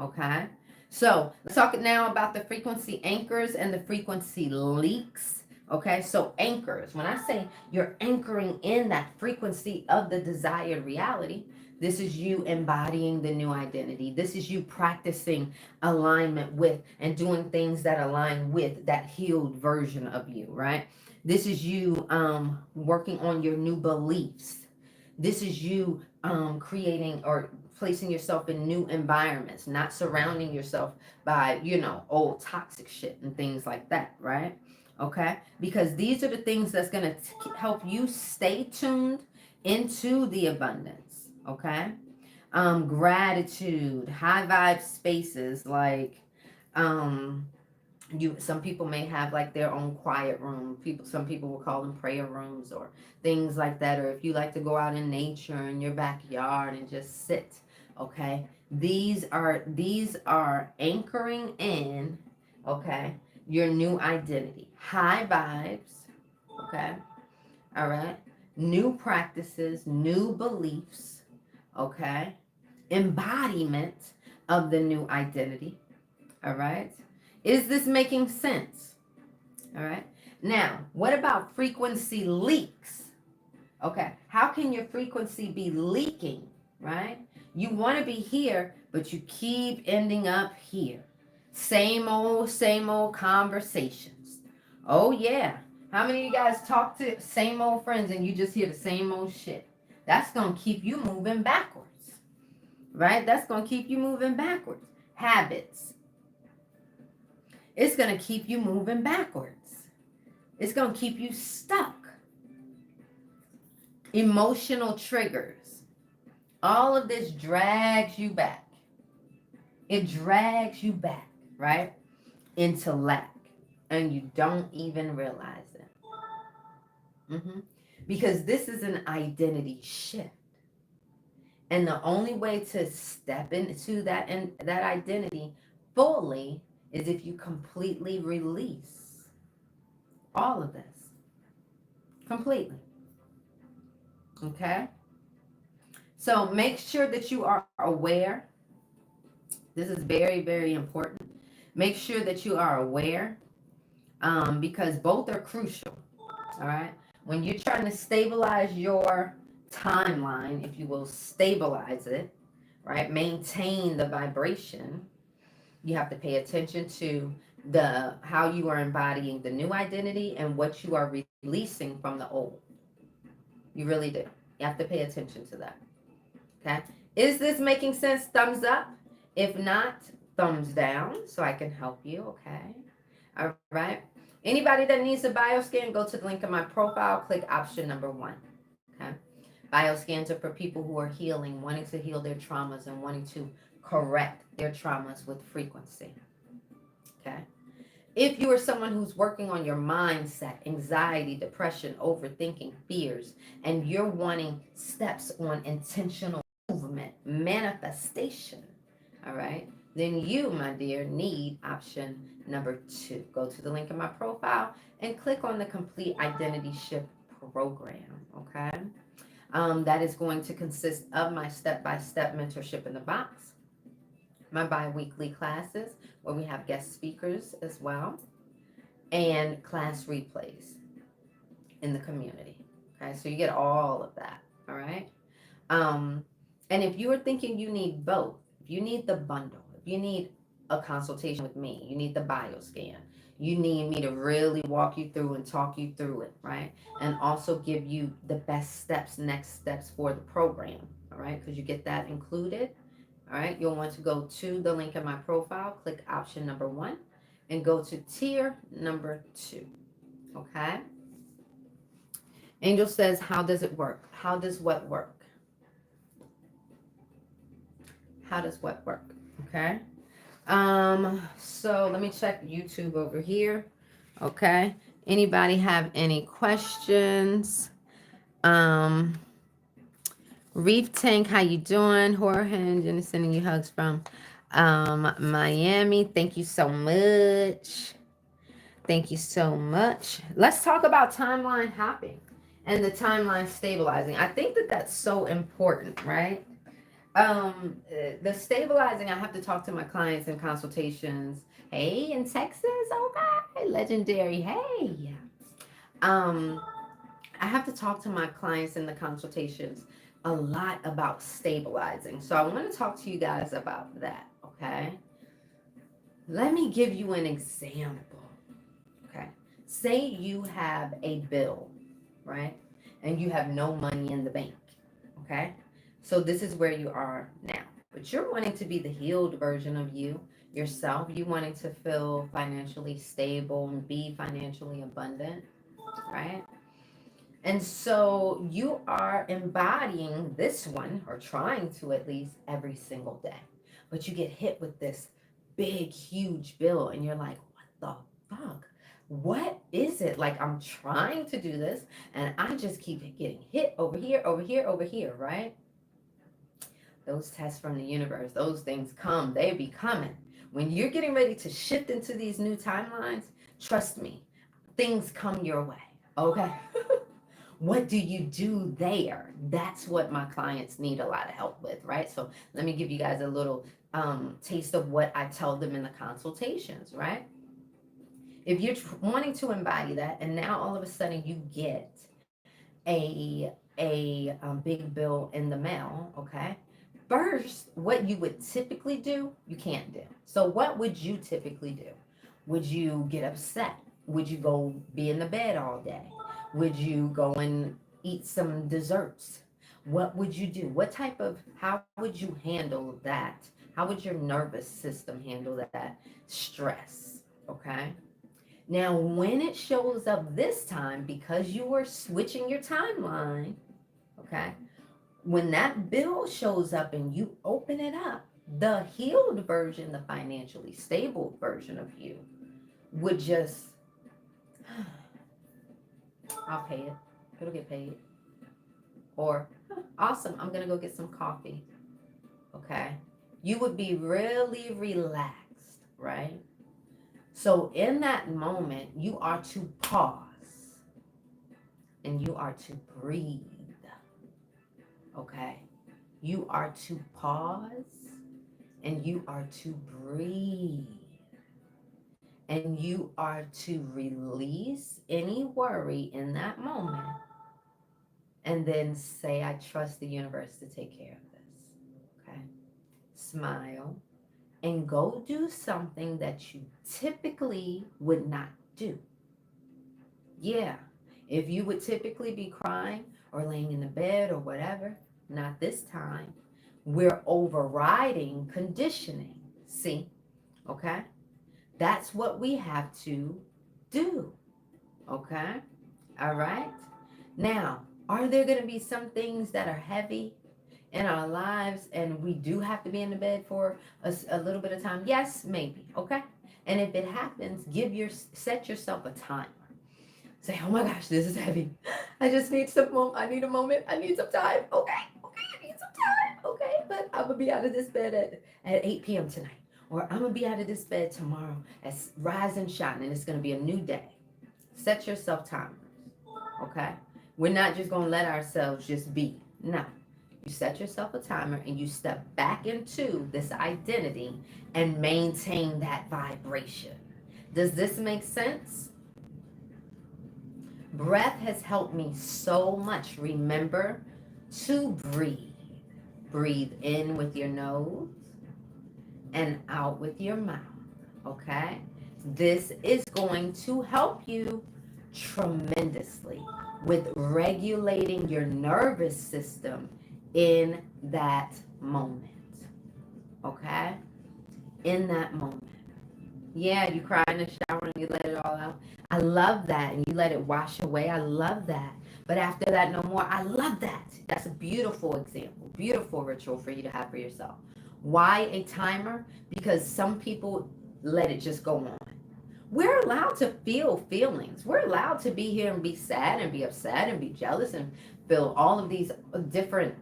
Okay, so let's talk now about the frequency anchors and the frequency leaks Okay, so anchors. When I say you're anchoring in that frequency of the desired reality, this is you embodying the new identity. This is you practicing alignment with and doing things that align with that healed version of you, right? This is you working on your new beliefs. This is you creating or placing yourself in new environments, not surrounding yourself by, old toxic shit and things like that, right? Okay? Because these are the things that's going to help you stay tuned into the abundance, okay? Gratitude, high vibe spaces like some people may have like their own quiet room. Some people will call them prayer rooms or things like that. Or if you like to go out in nature in your backyard and just sit, okay? These are anchoring in, okay, your new identity. High vibes, okay? All right. New practices, new beliefs, okay? Embodiment of the new identity. All right. Is this making sense? All right. Now, what about frequency leaks? Okay. How can your frequency be leaking? Right? You want to be here, but you keep ending up here. Same old conversations. Oh, yeah. How many of you guys talk to same old friends and you just hear the same old shit? That's going to keep you moving backwards. Right? That's going to keep you moving backwards. Habits. It's going to keep you moving backwards. It's going to keep you stuck. Emotional triggers. All of this drags you back. It drags you back, right? Into lack. And you don't even realize it. Because this is an identity shift. And the only way to step into that identity fully is if you completely release all of this. Completely. Okay? So make sure that you are aware. This is very, very important. Make sure that you are aware because both are crucial. All right? When you're trying to stabilize your timeline, if you will, stabilize it, right? Maintain the vibration. You have to pay attention to how you are embodying the new identity and what you are releasing from the old. You really do. You have to pay attention to that. Okay. Is this making sense? Thumbs up. If not, thumbs down so I can help you. Okay. All right. Anybody that needs a bioscan, go to the link in my profile, click option number 1. Okay. Bioscans are for people who are healing, wanting to heal their traumas and wanting to correct their traumas with frequency. Okay. If you are someone who's working on your mindset, anxiety, depression, overthinking, fears, and you're wanting steps on intentional movement, manifestation, all right, then you, my dear, need option number 2. Go to the link in my profile and click on the Complete Identity Shift program, okay? That is going to consist of my step-by-step mentorship in the box, my bi-weekly classes where we have guest speakers as well, and class replays in the community. Okay, so you get all of that. All right. And if you are thinking you need both, if you need the bundle, if you need a consultation with me, you need the bioscan, you need me to really walk you through and talk you through it, right? And also give you the best steps, next steps for the program, all right? Because you get that included. All right, you'll want to go to the link in my profile, click option number 1, and go to tier number 2. Okay. Angel says, how does it work? How does what work? How does what work? Okay. So let me check YouTube over here. Okay. Anybody have any questions? Reef Tank, how you doing? Jorge and Jenny sending you hugs from Miami. Thank you so much. Thank you so much. Let's talk about timeline hopping and the timeline stabilizing. I think that that's so important, right? The stabilizing, I have to talk to my clients in consultations. Hey, in Texas, okay, legendary. Hey, Um, I have to talk to my clients in the consultations a lot about stabilizing. So I want to talk to you guys about that, okay? Let me give you an example, okay? Say you have a bill, right? And you have no money in the bank, okay? So this is where you are now. But you're wanting to be the healed version of you, yourself. You wanting to feel financially stable and be financially abundant, right? And so you are embodying this one, or trying to at least, every single day. But you get hit with this big, huge bill, and you're like, what the fuck? What is it? Like, I'm trying to do this, and I just keep getting hit over here, over here, over here, right? Those tests from the universe, those things come, they be coming. When you're getting ready to shift into these new timelines, trust me, things come your way, okay? What do you do there? That's what my clients need a lot of help with, right? So let me give you guys a little taste of what I tell them in the consultations, right? If you're wanting to embody that, and now all of a sudden you get a big bill in the mail, okay? First, what you would typically do, you can't do. So what would you typically do? Would you get upset? Would you go be in the bed all day? Would you go and eat some desserts? What would you do? How would you handle that? How would your nervous system handle that stress? Okay. Now, when it shows up this time, because you were switching your timeline, okay, when that bill shows up and you open it up, the healed version, the financially stable version of you, would just, I'll pay it. It'll get paid. Or, awesome, I'm going to go get some coffee. Okay. You would be really relaxed, right? So, in that moment, you are to pause and you are to breathe. Okay. You are to pause and you are to breathe. And you are to release any worry in that moment. And then say, I trust the universe to take care of this. Okay. Smile and go do something that you typically would not do. Yeah. If you would typically be crying or laying in the bed or whatever, not this time. We're overriding conditioning. See? Okay? That's what we have to do. Okay? All right? Now, are there going to be some things that are heavy in our lives and we do have to be in the bed for a little bit of time? Yes, maybe. Okay? And if it happens, set yourself a timer. Say, oh my gosh, this is heavy. I just need I need a moment. I need some time. Okay, I need some time. Okay, but I'm gonna be out of this bed at 8 p.m. tonight. Or I'm gonna be out of this bed tomorrow at rise and shine, and it's gonna be a new day. Set yourself timers. Okay? We're not just gonna let ourselves just be. No. You set yourself a timer and you step back into this identity and maintain that vibration. Does this make sense? Breath has helped me so much. Remember to breathe. Breathe in with your nose and out with your mouth. Okay? This is going to help you tremendously with regulating your nervous system in that moment. Okay? In that moment. Yeah, you cry in the shower and you let it all out. I love that. And you let it wash away. I love that. But after that, no more. I love that. That's a beautiful example, beautiful ritual for you to have for yourself. Why a timer? Because some people let it just go on. We're allowed to feel feelings. We're allowed to be here and be sad and be upset and be jealous and feel all of these different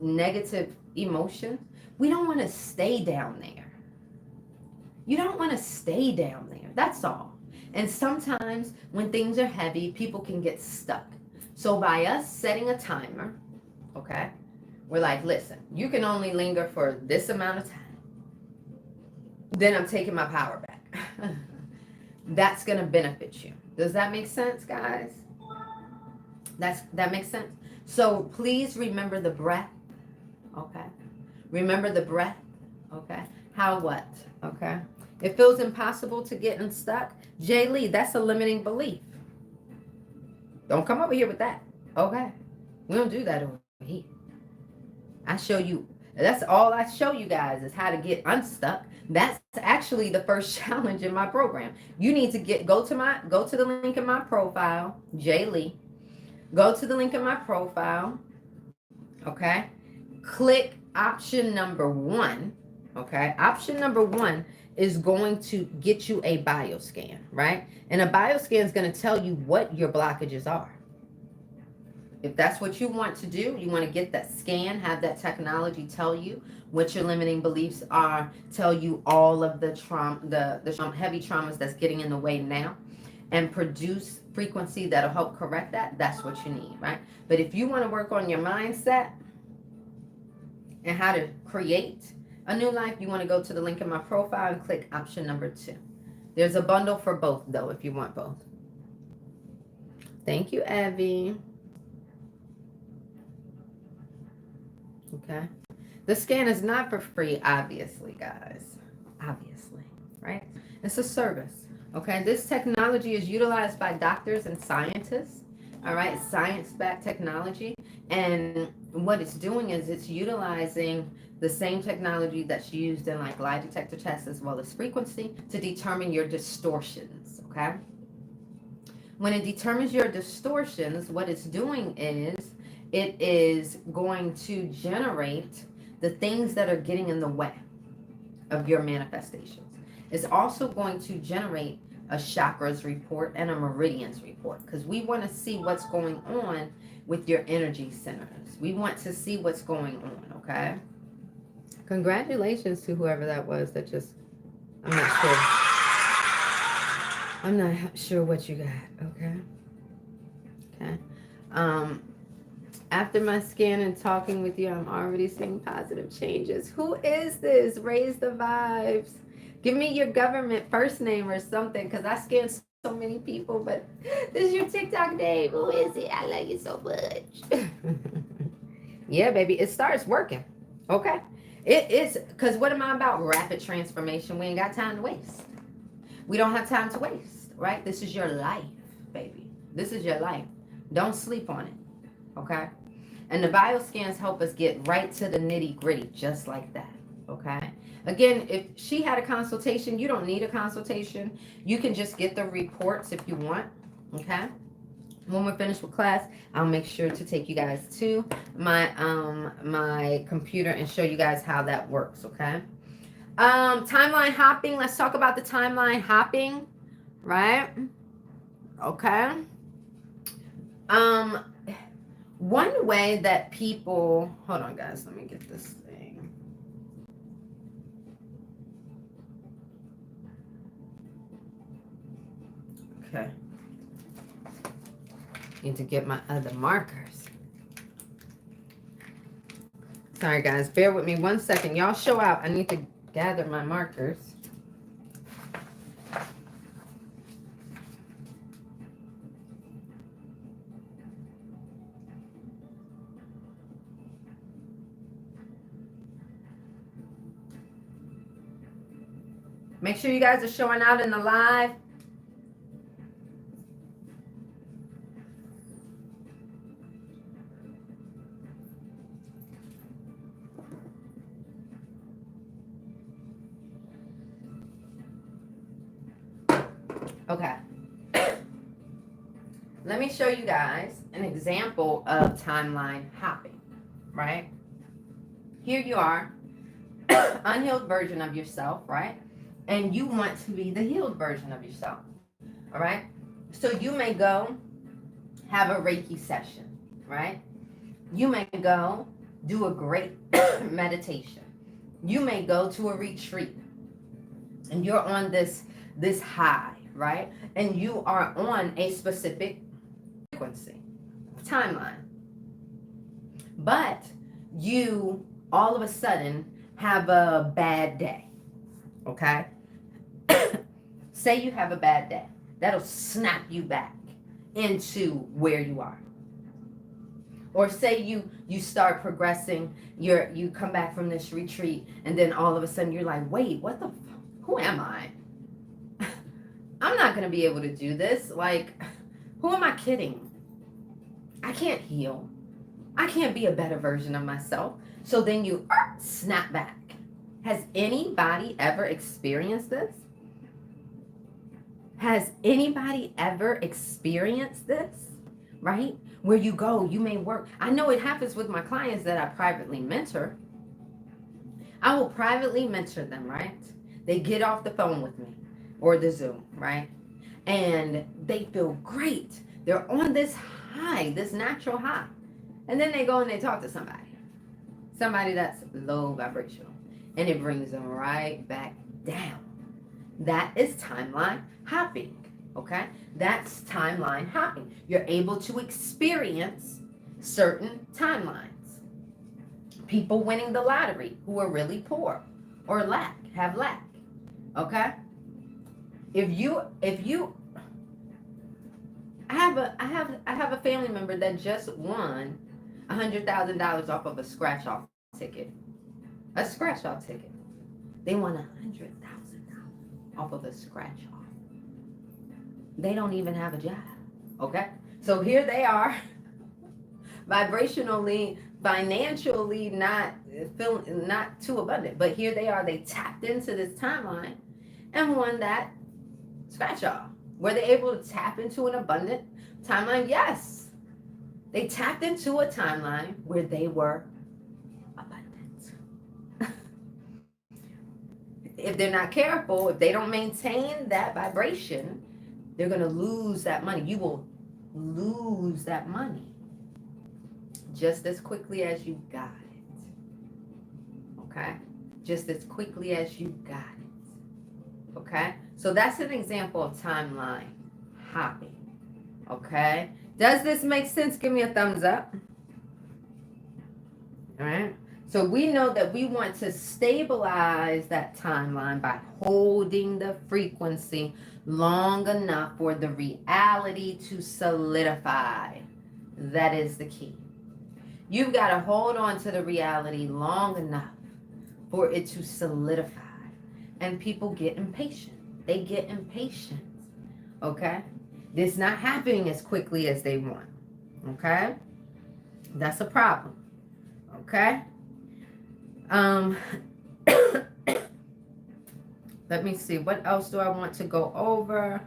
negative emotions. We don't want to stay down there. You don't want to stay down there. That's all. And sometimes when things are heavy, people can get stuck. So by us setting a timer, okay, we're like, listen, you can only linger for this amount of time. Then I'm taking my power back. That's going to benefit you. Does that make sense, guys? That makes sense. So please remember the breath. Okay. Remember the breath. Okay. How what? Okay. It feels impossible to get unstuck. Jay Lee, that's a limiting belief. Don't come over here with that. Okay. We don't do that over here. I show you, that's all I show you guys is how to get unstuck. That's actually the first challenge in my program. You need to go to the link in my profile, Jay Lee. Go to the link in my profile. Okay. Click option number 1. Okay. Option number 1 is going to get you a bioscan, right? And a bioscan is going to tell you what your blockages are. If that's what you want to do, you want to get that scan, have that technology tell you what your limiting beliefs are, tell you all of the trauma, the heavy traumas that's getting in the way now, and produce frequency that'll help correct that. That's what you need, right? But if you want to work on your mindset and how to create a new life, you want to go to the link in my profile and click option number 2. There's a bundle for both, though, if you want both. Thank you, Abby. Okay. The scan is not for free, obviously, guys. Obviously, right? It's a service. Okay. This technology is utilized by doctors and scientists. All right. Science-backed technology. And what it's doing is it's utilizing the same technology that's used in like lie detector tests as well as frequency to determine your distortions. Okay. When it determines your distortions, what it's doing is it is going to generate the things that are getting in the way of your manifestations. It's also going to generate a chakras report and a meridians report because we want to see what's going on with your energy centers. We want to see what's going on, okay? Congratulations to whoever that was that just, I'm not sure. I'm not sure what you got, okay? Okay. After my scan and talking with you, I'm already seeing positive changes. Who is this? Raise the vibes. Give me your government first name or something, because I scan so many people, but this is your TikTok name. Who is it? I love you so much. Yeah, baby. It starts working. Okay. It is, because what am I about? Rapid transformation. We ain't got time to waste. We don't have time to waste, right? This is your life, baby. This is your life. Don't sleep on it. Okay? And the bioscans help us get right to the nitty gritty, just like that. Okay? Again, if she had a consultation, you don't need a consultation. You can just get the reports if you want. Okay? When we're finished with class, I'll make sure to take you guys to my my computer and show you guys how that works. Okay? Timeline hopping. Let's talk about the timeline hopping. Right? Okay? One way that people, hold on guys, let me get this thing. Okay. Need to get my other markers. Sorry guys, bear with me 1 second. Y'all show out. I need to gather my markers. Make sure you guys are showing out in the live. Okay. Let me show you guys an example of timeline hopping, right? Here you are, unhealed version of yourself, right? And you want to be the healed version of yourself, all right? So you may go have a Reiki session, right? You may go do a great meditation. You may go to a retreat and you're on this high, right? And you are on a specific frequency, timeline. But you all of a sudden have a bad day, okay? Say you have a bad day. That'll snap you back into where you are. Or say you start progressing, you come back from this retreat, and then all of a sudden you're like, wait, who am I? I'm not going to be able to do this. Like, who am I kidding? I can't heal. I can't be a better version of myself. So then you snap back. Has anybody ever experienced this? Has anybody ever experienced this? Right? Where you go, you may work. I know it happens with my clients that I privately mentor. I will privately mentor them, right? They get off the phone with me or the Zoom, right? And they feel great. They're on this high, this natural high. And then they go and they talk to somebody that's low vibrational, and it brings them right back down. That is timeline hopping, okay? That's timeline hopping. You're able to experience certain timelines. People winning the lottery who are really poor or have lack, okay? If you I have a family member that just won $100,000 off of a scratch off ticket. A scratch off ticket. They won $100,000 off of a scratch off. They don't even have a job. Okay? So here they are, vibrationally, financially not too abundant. But here they are, they tapped into this timeline and won that scratch off. Were they able to tap into an abundant timeline? Yes. They tapped into a timeline where they were abundant. If they're not careful, if they don't maintain that vibration, they're going to lose that money. You will lose that money just as quickly as you got it. Okay? Just as quickly as you got it. Okay? So that's an example of timeline hopping. Okay? Does this make sense? Give me a thumbs up. All right? So we know that we want to stabilize that timeline by holding the frequency long enough for the reality to solidify. That is the key. You've got to hold on to the reality long enough for it to solidify. And people get impatient. They get impatient. Okay? It's not happening as quickly as they want. Okay? That's a problem. Okay? Let me see. What else do I want to go over?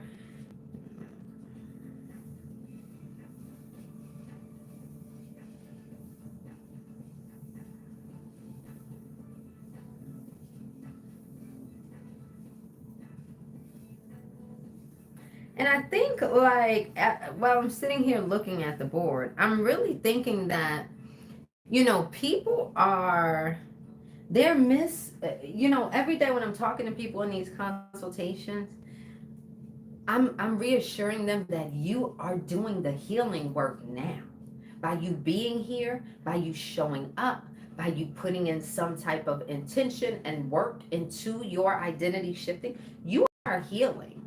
And I think, like, while I'm sitting here looking at the board, I'm really thinking that, people every day when I'm talking to people in these consultations, I'm reassuring them that you are doing the healing work now. By you being here, by you showing up, by you putting in some type of intention and work into your identity shifting, you are healing.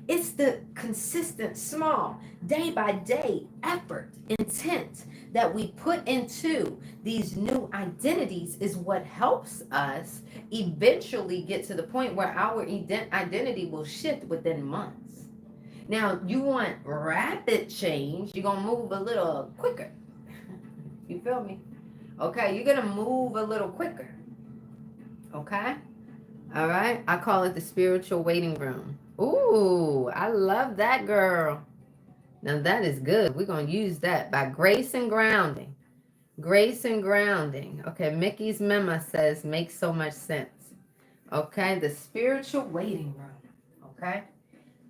It's the consistent, small, day by day effort, intent that we put into these new identities is what helps us eventually get to the point where our identity will shift within months. Now, you want rapid change, you're going to move a little quicker. You feel me? Okay, you're going to move a little quicker. Okay? All right? I call it the spiritual waiting room. Ooh, I love that, girl. Now that is good. We're going to use that by grace and grounding. Grace and grounding. Okay, Mickey's memo says makes so much sense. Okay, the spiritual waiting room. Okay.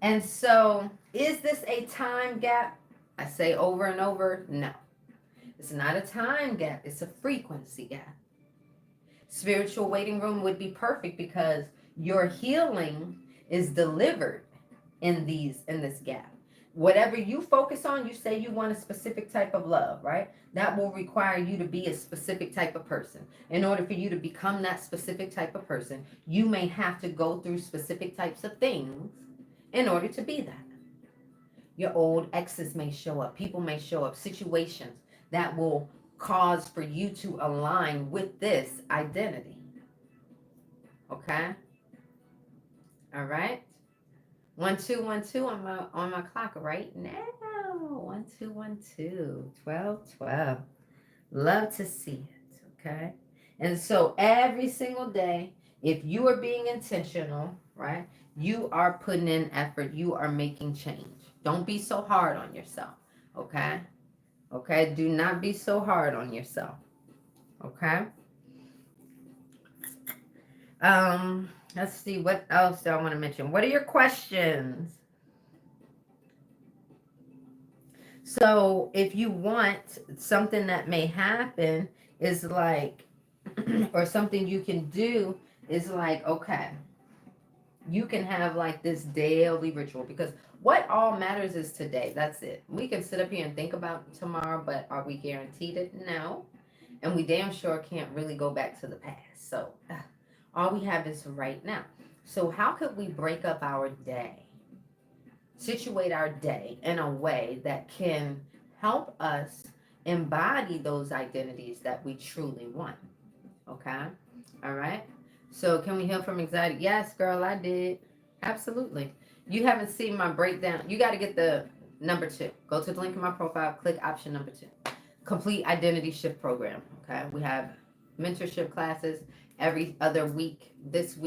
And so, is this a time gap? I say over and over, no. It's not a time gap. It's a frequency gap. Spiritual waiting room would be perfect because your healing is delivered in this gap. Whatever you focus on, you say you want a specific type of love, right? That will require you to be a specific type of person. In order for you to become that specific type of person, you may have to go through specific types of things in order to be that. Your old exes may show up. People may show up. Situations that will cause for you to align with this identity. Okay? All right? 1212 on my clock right now. 1212. 1212. Love to see it. Okay? And so every single day, if you are being intentional, right? You are putting in effort. You are making change. Don't be so hard on yourself. Okay? Okay? Do not be so hard on yourself. Okay? Let's see, what else do I want to mention? What are your questions? So if you want something that may happen is like, or something you can do is like, okay, you can have like this daily ritual, because what all matters is today. That's it. We can sit up here and think about tomorrow, but are we guaranteed it? No. And we damn sure can't really go back to the past. So all we have is right now. So how could we break up our day? Situate our day in a way that can help us embody those identities that we truly want. Okay? All right? So, can we heal from anxiety? Yes, girl, I did. Absolutely. You haven't seen my breakdown. You got to get the number 2. Go to the link in my profile, click option number 2. Complete identity shift program. Okay? We have mentorship classes every other week. This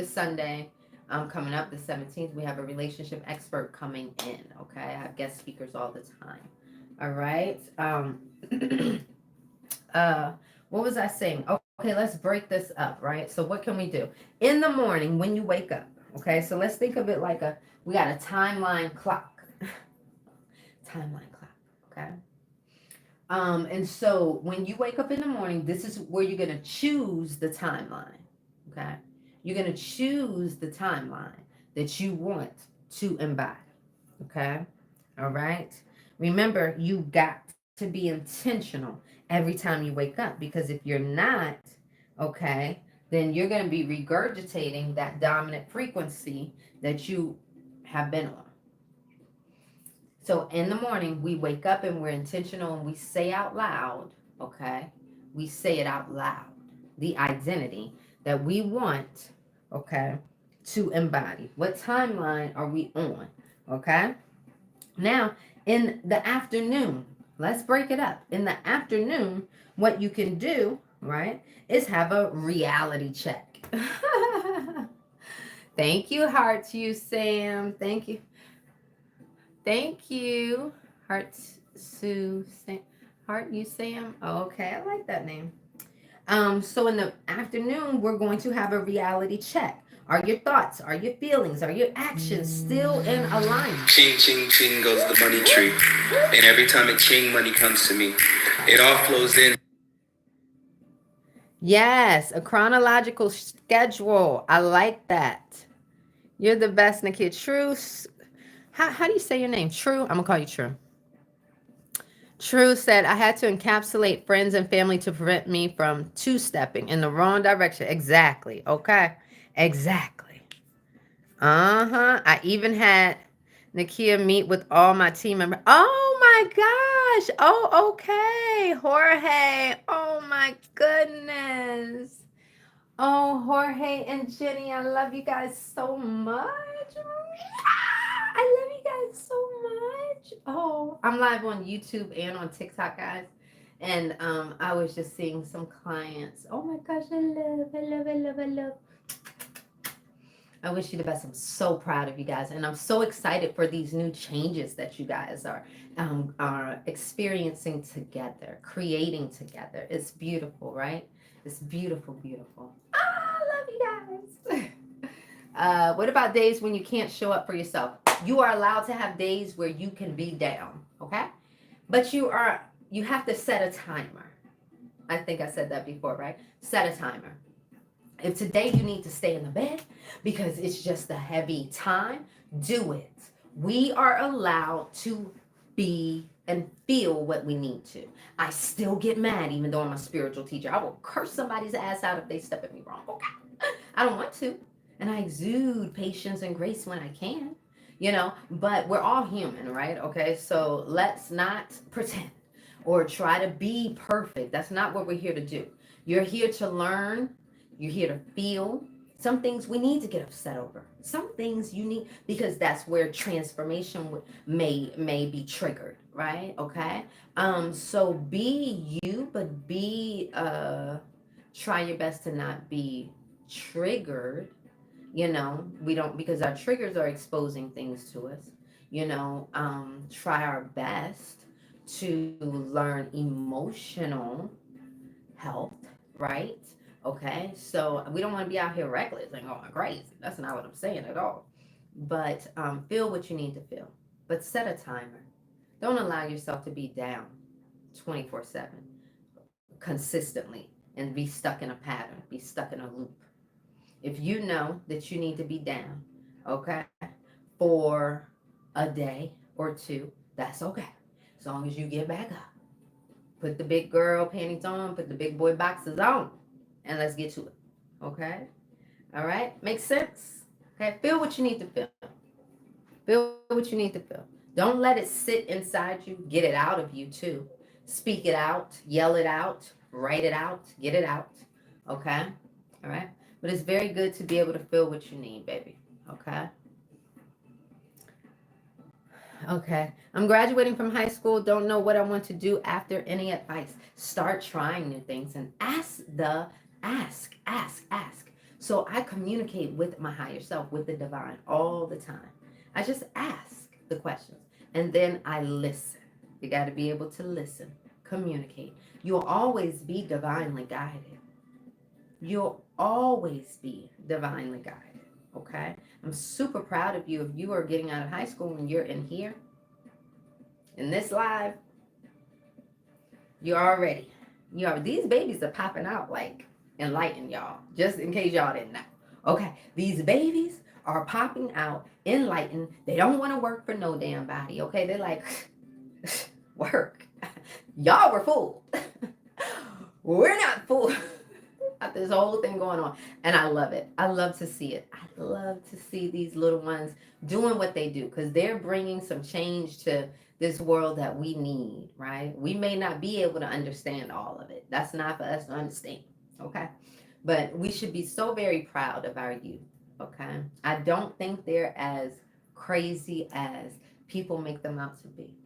Sunday, coming up the 17th, we have a relationship expert coming in. Okay? I have guest speakers all the time. All right? What was I saying? Okay, let's break this up, right? So what can we do? In the morning when you wake up, okay? So let's think of it like we got a timeline clock. Timeline clock, okay? And so when you wake up in the morning, this is where you're going to choose the timeline, okay? You're going to choose the timeline that you want to embody, okay? All right? Remember, you got to be intentional every time you wake up, because if you're not, okay, then you're going to be regurgitating that dominant frequency that you have been on. So in the morning, we wake up and we're intentional and we say out loud, okay, we say it out loud, the identity that we want, okay, to embody. What timeline are we on, okay? Now, in the afternoon, let's break it up. In the afternoon, what you can do, right, is have a reality check. Thank you, Heart You, Sam. Thank you. Thank you, Heart Sue, Sam. Heart You, Sam. Okay, I like that name. So in the afternoon, we're going to have a reality check. Are your thoughts, are your feelings, are your actions still in alignment? Ching, ching, ching goes the money tree. And every time a ching money comes to me, it all flows in. Yes, a chronological schedule. I like that. You're the best, Nakia. True. How do you say your name? True? I'm going to call you True. True said, I had to encapsulate friends and family to prevent me from two-stepping in the wrong direction. Exactly. Okay. Exactly. I even had Nakia meet with all my team members. Oh my gosh. Oh, okay. Jorge. Oh my goodness. Oh, Jorge and Jenny, I love you guys so much. I love you guys so much. Oh, I'm live on YouTube and on TikTok, guys. And I was just seeing some clients. Oh my gosh, I love. I wish you the best. I'm so proud of you guys, and I'm so excited for these new changes that you guys are experiencing together, creating together. It's beautiful, right? It's beautiful, beautiful. I love you guys. What about days when you can't show up for yourself? You are allowed to have days where you can be down, okay? But you have to set a timer. I think I said that before, right? Set a timer. If today you need to stay in the bed because it's just a heavy time, do it. We are allowed to be and feel what we need to. I still get mad even though I'm a spiritual teacher. I will curse somebody's ass out if they step at me wrong. Okay. I don't want to. And I exude patience and grace when I can, but we're all human, right? Okay. So let's not pretend. or try to be perfect. That's not what we're here to do. You're here to learn. You're here to feel. Some things we need to get upset over. Some things you need, because that's where transformation may be triggered, right? Okay. So be you, but be try your best to not be triggered. We don't, because our triggers are exposing things to us. Try our best to learn emotional health, right? Okay, so we don't want to be out here reckless and going crazy. That's not what I'm saying at all. But feel what you need to feel, but set a timer. Don't allow yourself to be down 24/7 consistently and be stuck in a pattern, be stuck in a loop. If you know that you need to be down, okay, for a day or two, that's okay. As long as you get back up. Put the big girl panties on, put the big boy boxes on, and let's get to it. Okay? All right? Makes sense? Okay? Feel what you need to feel. Feel what you need to feel. Don't let it sit inside you. Get it out of you, too. Speak it out, yell it out, write it out, get it out. Okay? All right? But it's very good to be able to feel what you need, baby. Okay? Okay. I'm graduating from high school. Don't know what I want to do after. Any advice? Start trying new things and ask. So I communicate with my higher self, with the divine all the time. I just ask the questions and then I listen. You got to be able to listen, communicate. You'll always be divinely guided. You'll always be divinely guided. Okay? I'm super proud of you if you are getting out of high school and you're in here, in this live. These babies are popping out like enlightened, y'all. Just in case y'all didn't know. Okay, these babies are popping out enlightened. They don't want to work for no damn body. Okay, they're like, work. Y'all were fooled. We're not fooled. This whole thing going on, and I love it. I love to see it. I love to see these little ones doing what they do, because they're bringing some change to this world that we need, right? We may not be able to understand all of it. That's not for us to understand, okay? But we should be so very proud of our youth, okay? I don't think they're as crazy as people make them out to be.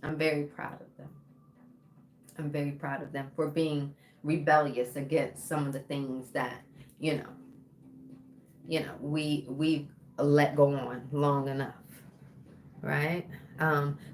I'm very proud of them. I'm very proud of them for being rebellious against some of the things that we've let go on long enough, right?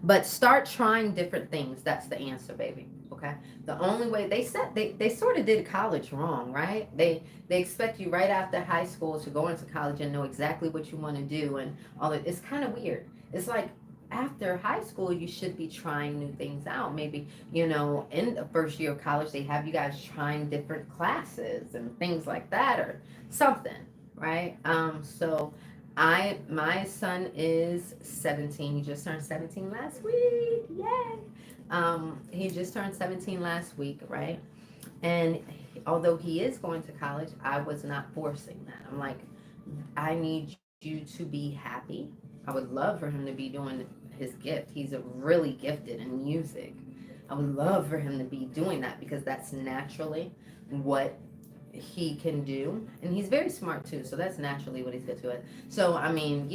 But start trying different things. That's the answer, baby. Okay. The only way they sort of did college wrong, right? They expect you right after high school to go into college and know exactly what you want to do and all that. It's kind of weird. It's like after high school, you should be trying new things out. Maybe, in the first year of college, they have you guys trying different classes and things like that or something, right? So my son is 17. He just turned 17 last week. Yay! He just turned 17 last week, right? And although he is going to college, I was not forcing that. I'm like, I need you to be happy. I would love for him to be doing his gift. He's really gifted in music. I would love for him to be doing that because that's naturally what he can do. And he's very smart too. So that's naturally what he's good to it. So, I mean,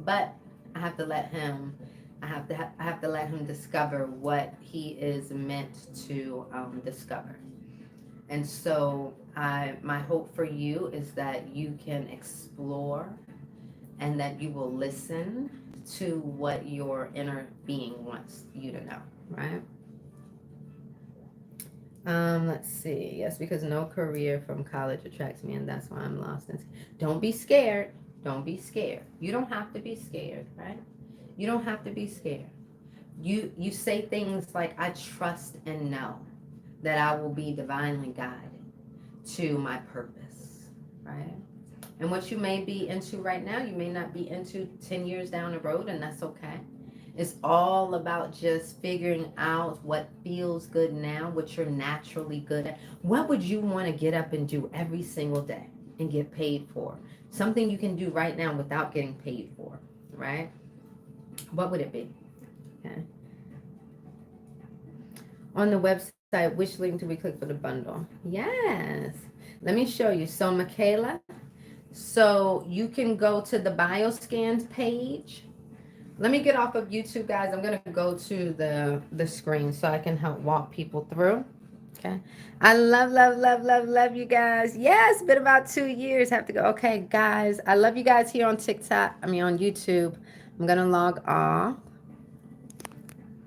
but I have to let him, I have to let him discover what he is meant to discover. And so my hope for you is that you can explore and that you will listen to what your inner being wants you to know, right? Let's see. Yes, because no career from college attracts me, and that's why I'm lost. Don't be scared. Don't be scared. You don't have to be scared, right? You don't have to be scared. You say things like, I trust and know that I will be divinely guided to my purpose, right? And what you may be into right now, you may not be into 10 years down the road, and that's okay. It's all about just figuring out what feels good now, what you're naturally good at. What would you want to get up and do every single day and get paid for? Something you can do right now without getting paid for, right? What would it be? Okay. on the website, which link do we click for the bundle? Yes. Let me show you. So, Michaela, so you can go to the bioscans page. Let me get off of YouTube, guys. I'm going to go to the screen so I can help walk people through. Okay. I love you guys. Yes, been about 2 years. Have to go. Okay, guys. I love you guys here on TikTok. I mean, on YouTube. I'm going to log off.